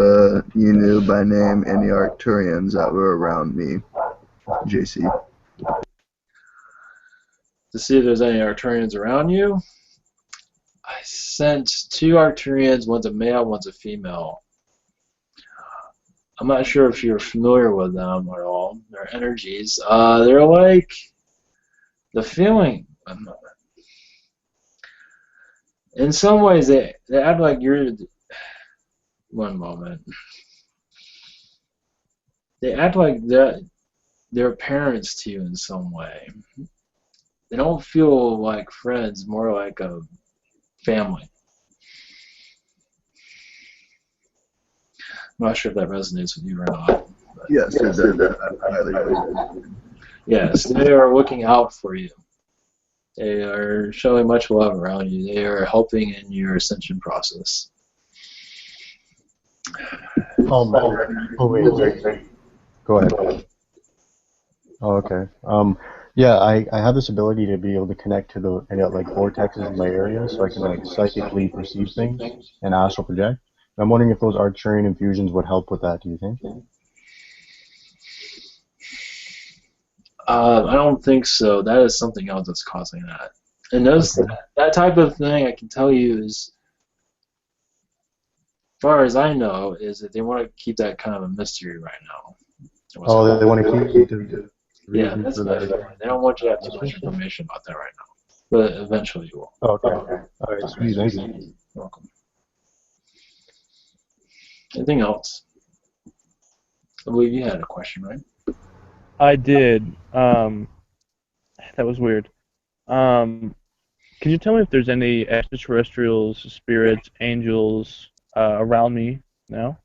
you knew by name any Arcturians that were around me, JC. To see if there's any Arcturians around you. I sent 2 Arcturians, one's a male, one's a female. I'm not sure if you're familiar with them at all. Their energies. They're like The feeling, in some ways, they act like you're. One moment. They act like they're parents to you in some way. They don't feel like friends, more like a family. I'm not sure if that resonates with you or not. Yes, it does. Highly. Yes, they are looking out for you. They are showing much love around you. They are helping in your ascension process. Wait. Go ahead. Oh, okay. Yeah, I have this ability to be able to connect to the like vortexes in my area, so I can like psychically perceive things and astral project. And I'm wondering if those Arcturian infusions would help with that. Do you think? I don't think so. That is something else that's causing that. And that type of thing, I can tell you, is, as far as I know, is that they want to keep that kind of a mystery right now. Oh, they want to keep the yeah, reason that's for that. they don't want you to have too much information about that right now. But eventually you will. Okay. All right. Sweet. Thank you. You're welcome. Anything else? I believe you had a question, right? I did. That was weird. Can you tell me if there's any extraterrestrials, spirits, angels around me now?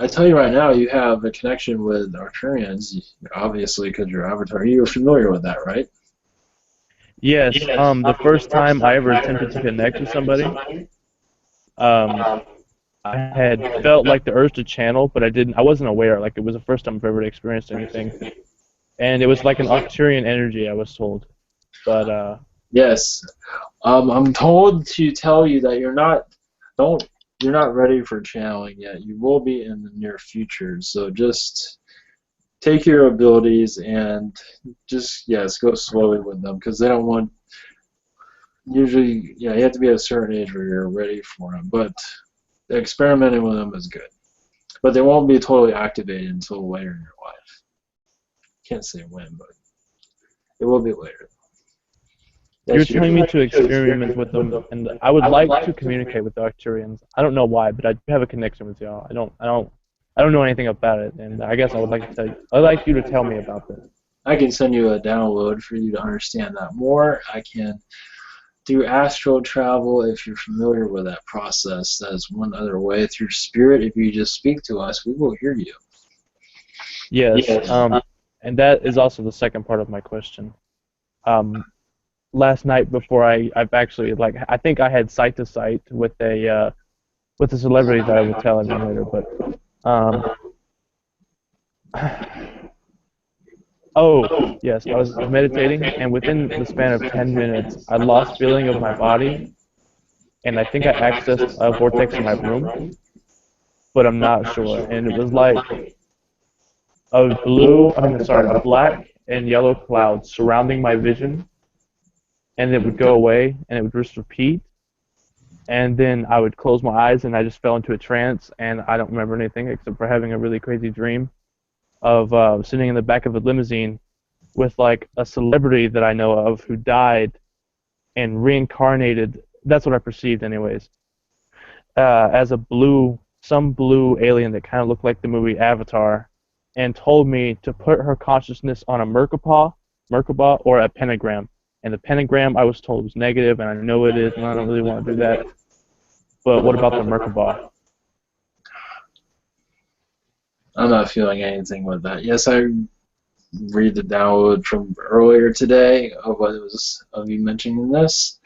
I tell you right now, you have a connection with Arcturians, obviously, because you're Avatar. You're familiar with that, right? Yes. The first time I ever attempted to connect with somebody, I had felt like the urge to channel, but I wasn't aware. Like, it was the first time I've ever experienced anything, and it was like an Arcturian energy, I was told. But Yes. I'm told to tell you that you're not ready for channeling yet. You will be in the near future. So just take your abilities and just, yes, go slowly with them, because they don't want. Usually, you have to be at a certain age where you're ready for them. But experimenting with them is good. But they won't be totally activated until later in your life. Can't say when, but it will be later. you're telling me to experiment with them, and I would like to communicate with the Arcturians. I don't know why, but I do have a connection with y'all. I don't know anything about it, and I guess I would like to tell you. I'd like you to tell me about this. I can send you a download for you to understand that more. I can do astral travel if you're familiar with that process. That's one other way. Through spirit, if you just speak to us, we will hear you. Yes. And that is also the second part of my question. Last night before I've actually, like, I think I had sight to sight with a celebrity that I will tell everyone later, but oh yes, I was meditating, and within the span of 10 minutes I lost feeling of my body, and I think I accessed a vortex in my room, but I'm not sure, and it was like a black and yellow cloud surrounding my vision, and it would go away, and it would just repeat, and then I would close my eyes, and I just fell into a trance, and I don't remember anything except for having a really crazy dream of sitting in the back of a limousine with like a celebrity that I know of who died and reincarnated. That's what I perceived, anyways, as some blue alien that kind of looked like the movie Avatar, and told me to put her consciousness on a Merkaba or a pentagram. And the pentagram, I was told, was negative, and I know it is, and I don't really want to do that. But what about the Merkaba? I'm not feeling anything with that. Yes, I read the download from earlier today of what it was of you mentioning this.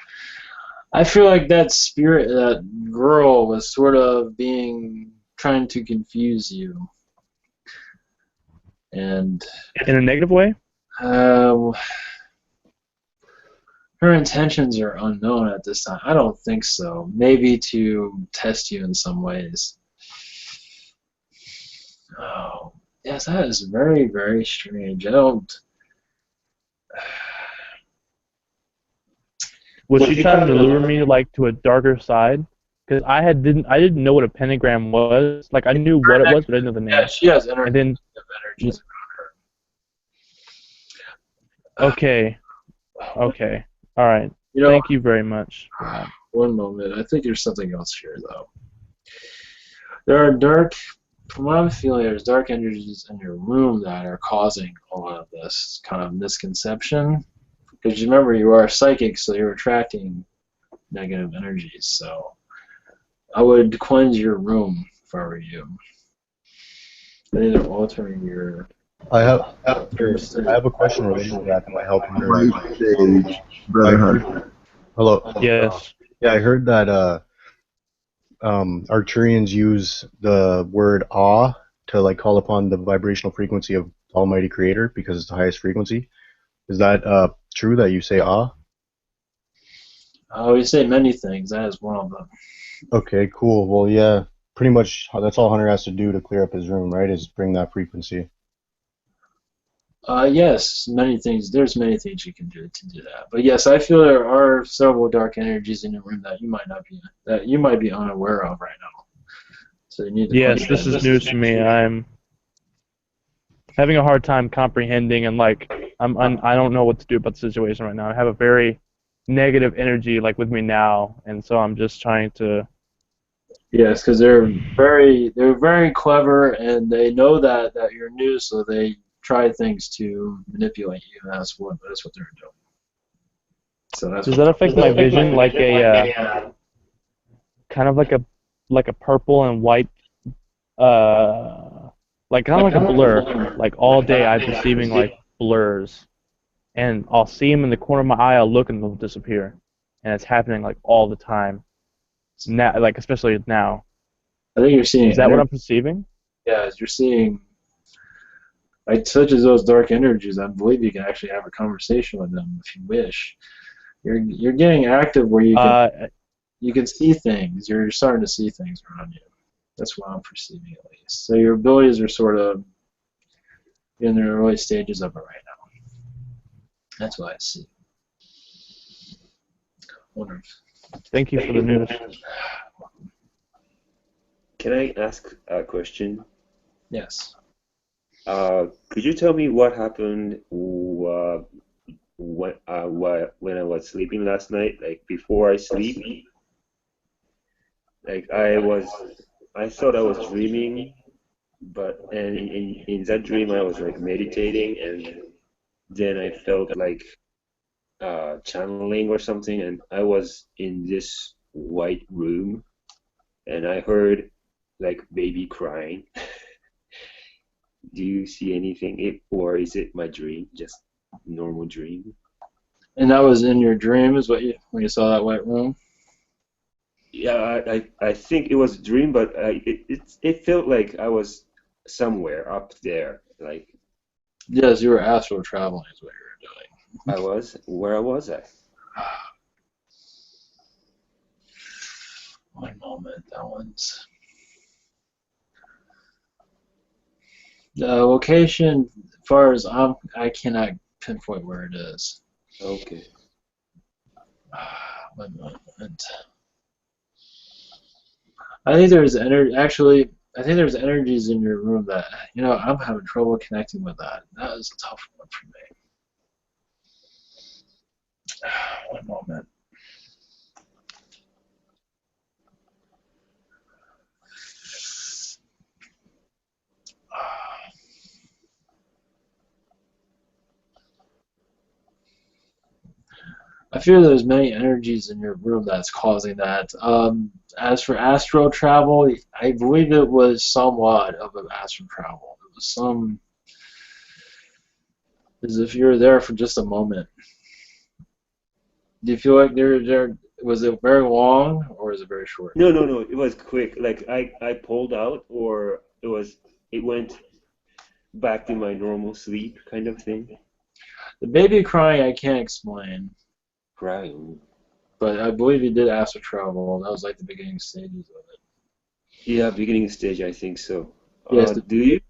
I feel like that spirit, that girl, was sort of trying to confuse you. And In a negative way? Her intentions are unknown at this time. I don't think so. Maybe to test you in some ways. Oh, yes, that is very, very strange. Was she trying to lure me like to a darker side? Because I didn't know what a pentagram was. Like, I knew what it was, but I didn't know the name. Yeah, she has And then energies around her. Okay. Okay. All right. You know, Thank you very much for that. one moment. I think there's something else here, though. There are dark, from what I'm feeling, there's dark energies in your room that are causing a lot of this kind of misconception. Because you remember, you are psychic, so you're attracting negative energies. So I would cleanse your room if I were you. Either altering your I have state. I have a question related to that might help Hunter. Blue stage, Brother Hunter. Hello. Yes. Yeah, I heard that Arcturians use the word awe to like call upon the vibrational frequency of Almighty Creator because it's the highest frequency. Is that true that you say awe? We say many things. That is one of them. Okay, cool. Well, yeah, pretty much that's all Hunter has to do to clear up his room, right? Is bring that frequency. Yes, many things. There's many things you can do to do that. But yes, I feel there are several dark energies in your room that you might be unaware of right now. So you need to. Yes, this is news to me. I'm having a hard time comprehending, and like I don't know what to do about the situation right now. I have a very negative energy like with me now, and so I'm just trying to. Yes, because they're very clever, and they know that you're new, so they try things to manipulate you. That's what they're doing. So that's Does that affect my vision like a kind of like a purple and white like kind of like a blur. Like all day I'm perceiving like blurs, and I'll see them in the corner of my eye. I'll look and they'll disappear, and it's happening like all the time. Now, like especially now. I think you're seeing. Is that what I'm perceiving? Yeah, you're seeing. Like such as those dark energies, I believe you can actually have a conversation with them if you wish. You're getting active where you can see things. You're starting to see things around you. That's what I'm perceiving at least. So your abilities are sort of in the early stages of it right now. That's what I see. Wonder if, Thank you for the news. Can I ask a question? yes. Could you tell me what happened when I was sleeping last night? Like before I sleep, like I thought I was dreaming, but and in that dream I was like meditating, and then I felt like channeling or something, and I was in this white room, and I heard like baby crying. Do you see anything, or is it my dream, just normal dream? And that was in your dream, is what when you saw that white room? Yeah, I think it was a dream, but it felt like I was somewhere up there. Like Yes, you were astral traveling is what you were doing. where was I? One moment, that one's the location. As far as I cannot pinpoint where it is. Okay. One moment. I think there's actually. I think there's energies in your room that I'm having trouble connecting with that. That is a tough one for me. One moment. I feel there's many energies in your room that's causing that. As for astral travel, I believe it was somewhat of an astral travel. It was as if you were there for just a moment. Do you feel like was it very long or was it very short? No, no, no. It was quick. Like I pulled out, or it went back to my normal sleep kind of thing. The baby crying I can't explain, Crying. but I believe you did astral travel. That was like the beginning stages of it. Yeah, beginning stage, I think so. Yes. Do you?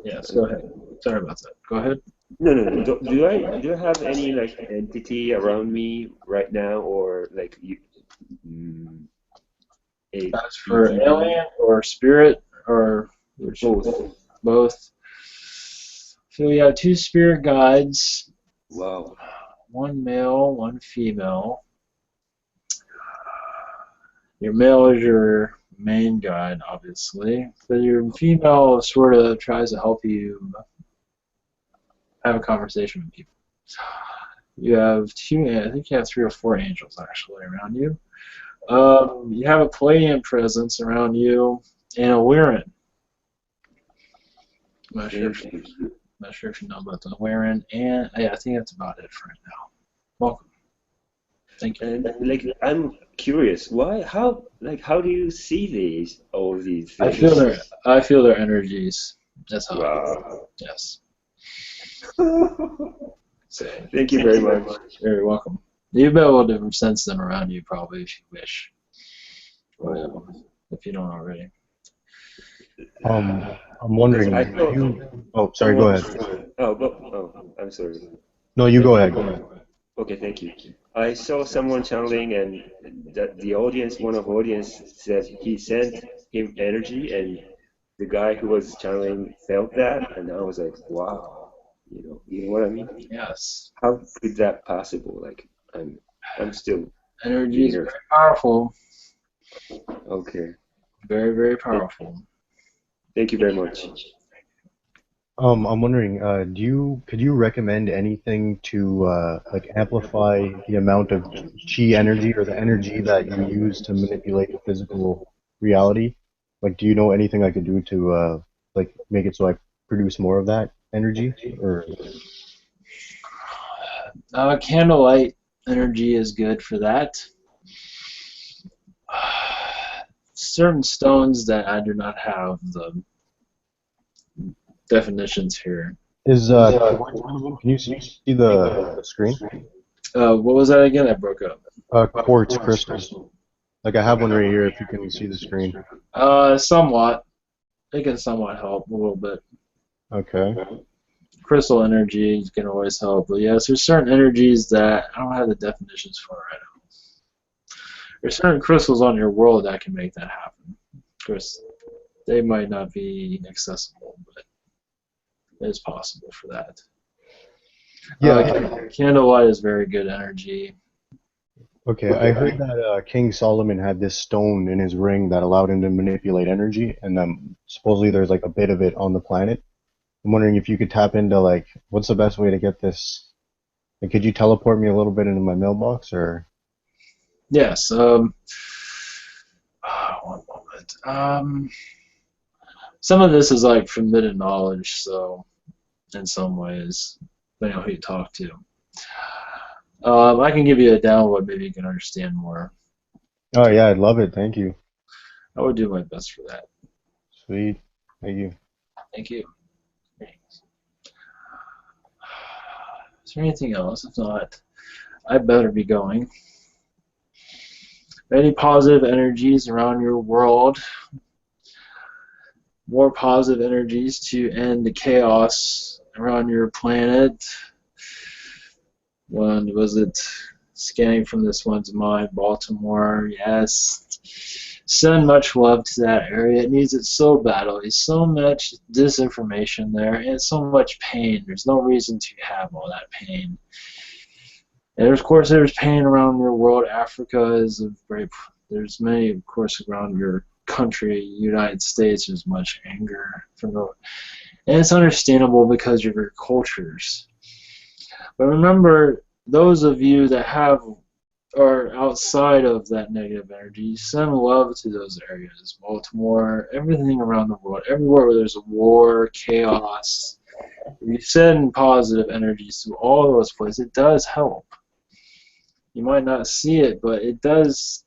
Yes. Go ahead. Sorry about that. Go ahead. No, no, no. Do I have any like entity around me right now, or like a As for alien or spirit or both? both. So we have two spirit guides Wow. One male, one female. Your male is your main guide, obviously, but your female sort of tries to help you have a conversation with people. You have two, I think you have 3 or 4 angels actually around you. You have a Palladian presence around you and a Lyran. I'm not sure if you know about the Lyran, and yeah, I think that's about it for right now. Welcome. Thank you. And like, I'm curious, why? How do you see all these I things? feel their energies. That's how. Wow. Yes. So Thank you very much. you're welcome. You'll be able to sense them around you probably if you wish. If you don't already. I'm wondering. I thought. Oh, sorry. Go ahead. I'm sorry. No, you go ahead. Go ahead. Okay, thank you. I saw someone channeling, and the audience, one of the audience said he sent him energy, and the guy who was channeling felt that, and I was like, wow, you know what I mean? Yes. How could that possible? Like, I'm still Energy is here. very powerful. Okay. Very, very powerful. Thank you very much. I'm wondering, could you recommend anything to like amplify the amount of chi energy or the energy that you use to manipulate the physical reality? Like, do you know anything I could do to like make it so I produce more of that energy? Or Candlelight energy is good for that. Certain stones that I do not have the definitions here. is quartz one of them? Can you see the screen? What was that again? I broke up. Quartz crystals. Like I have one right here. If you can see the screen. Somewhat. It can somewhat help a little bit. Okay. Crystal energy can always help, but yes, there's certain energies that I don't have the definitions for right now. There's certain crystals on your world that can make that happen. Of course, they might not be accessible, but it is possible for that. Yeah. Candlelight is very good energy. Okay, I heard that King Solomon had this stone in his ring that allowed him to manipulate energy, and supposedly there's like a bit of it on the planet. I'm wondering if you could tap into like, what's the best way to get this? Like, could you teleport me a little bit into my mailbox, or? Yes. One moment. Some of this is like forbidden knowledge, so in some ways, depending on who you talk to. I can give you a download, maybe you can understand more. Oh yeah, I'd love it. Thank you. I would do my best for that. Sweet. Thank you. Thank you. Thanks. Is there anything else? If not, I better be going. Any positive energies around your world? More positive energies to end the chaos around your planet. When was it? Scanning from this one's mind, Baltimore. Yes. Send much love to that area. It needs it so badly. So much disinformation there, and so much pain. There's no reason to have all that pain. And of course, there's pain around your world. Africa is a very. There's many, of course, around your country, United States. There's much anger from the, and it's understandable because of your cultures. But remember, those of you that are outside of that negative energy, send love to those areas. Baltimore, everything around the world, everywhere where there's a war, chaos. If you send positive energies to all those places, it does help. You might not see it, but it does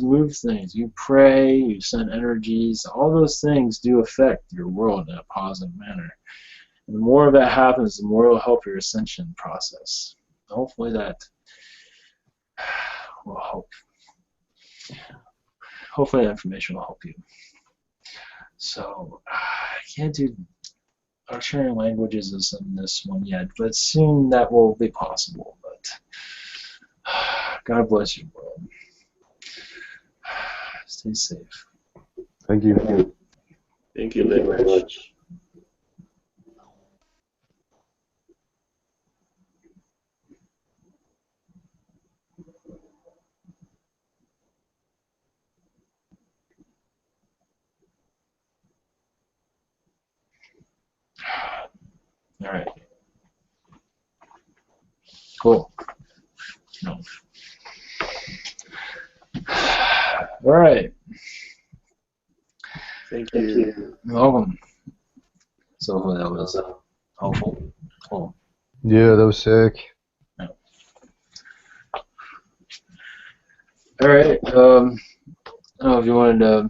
move things. You pray, you send energies, all those things do affect your world in a positive manner. And the more of that happens, the more it will help your ascension process. Hopefully that will help. Hopefully that information will help you. So I can't do Arcturian languages in this one yet, but soon that will be possible. But God bless you, world. Stay safe. Thank you. Thank you very much. All right. Cool. No. All right. Thank you. You're welcome. So that was helpful. Cool. Yeah, that was sick. All right. I don't know if you wanted to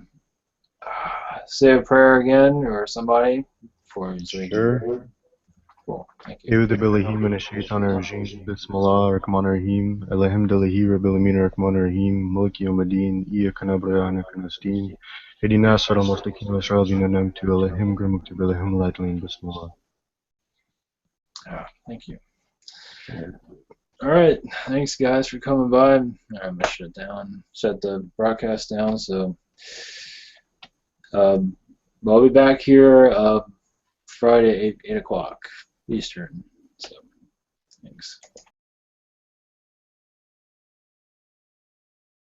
say a prayer again or somebody before you say. Sure. Cool. Thank you. أعوذ بالله من الشيطان الرجيم بسم الله الرحمن الرحيم الحمد لله رب العالمين الرحمن الرحيم مالك يوم الدين إياك نعبد وإياك نستعين اهدنا الصراط المستقيم صراط الذين أنعمت عليهم غير المغضوب عليهم ولا الضالين بسم الله. Thank you. All right. Thanks, guys, for coming by. I'm gonna shut the broadcast down. So I'll be back here Friday 8 o'clock Eastern. So thanks.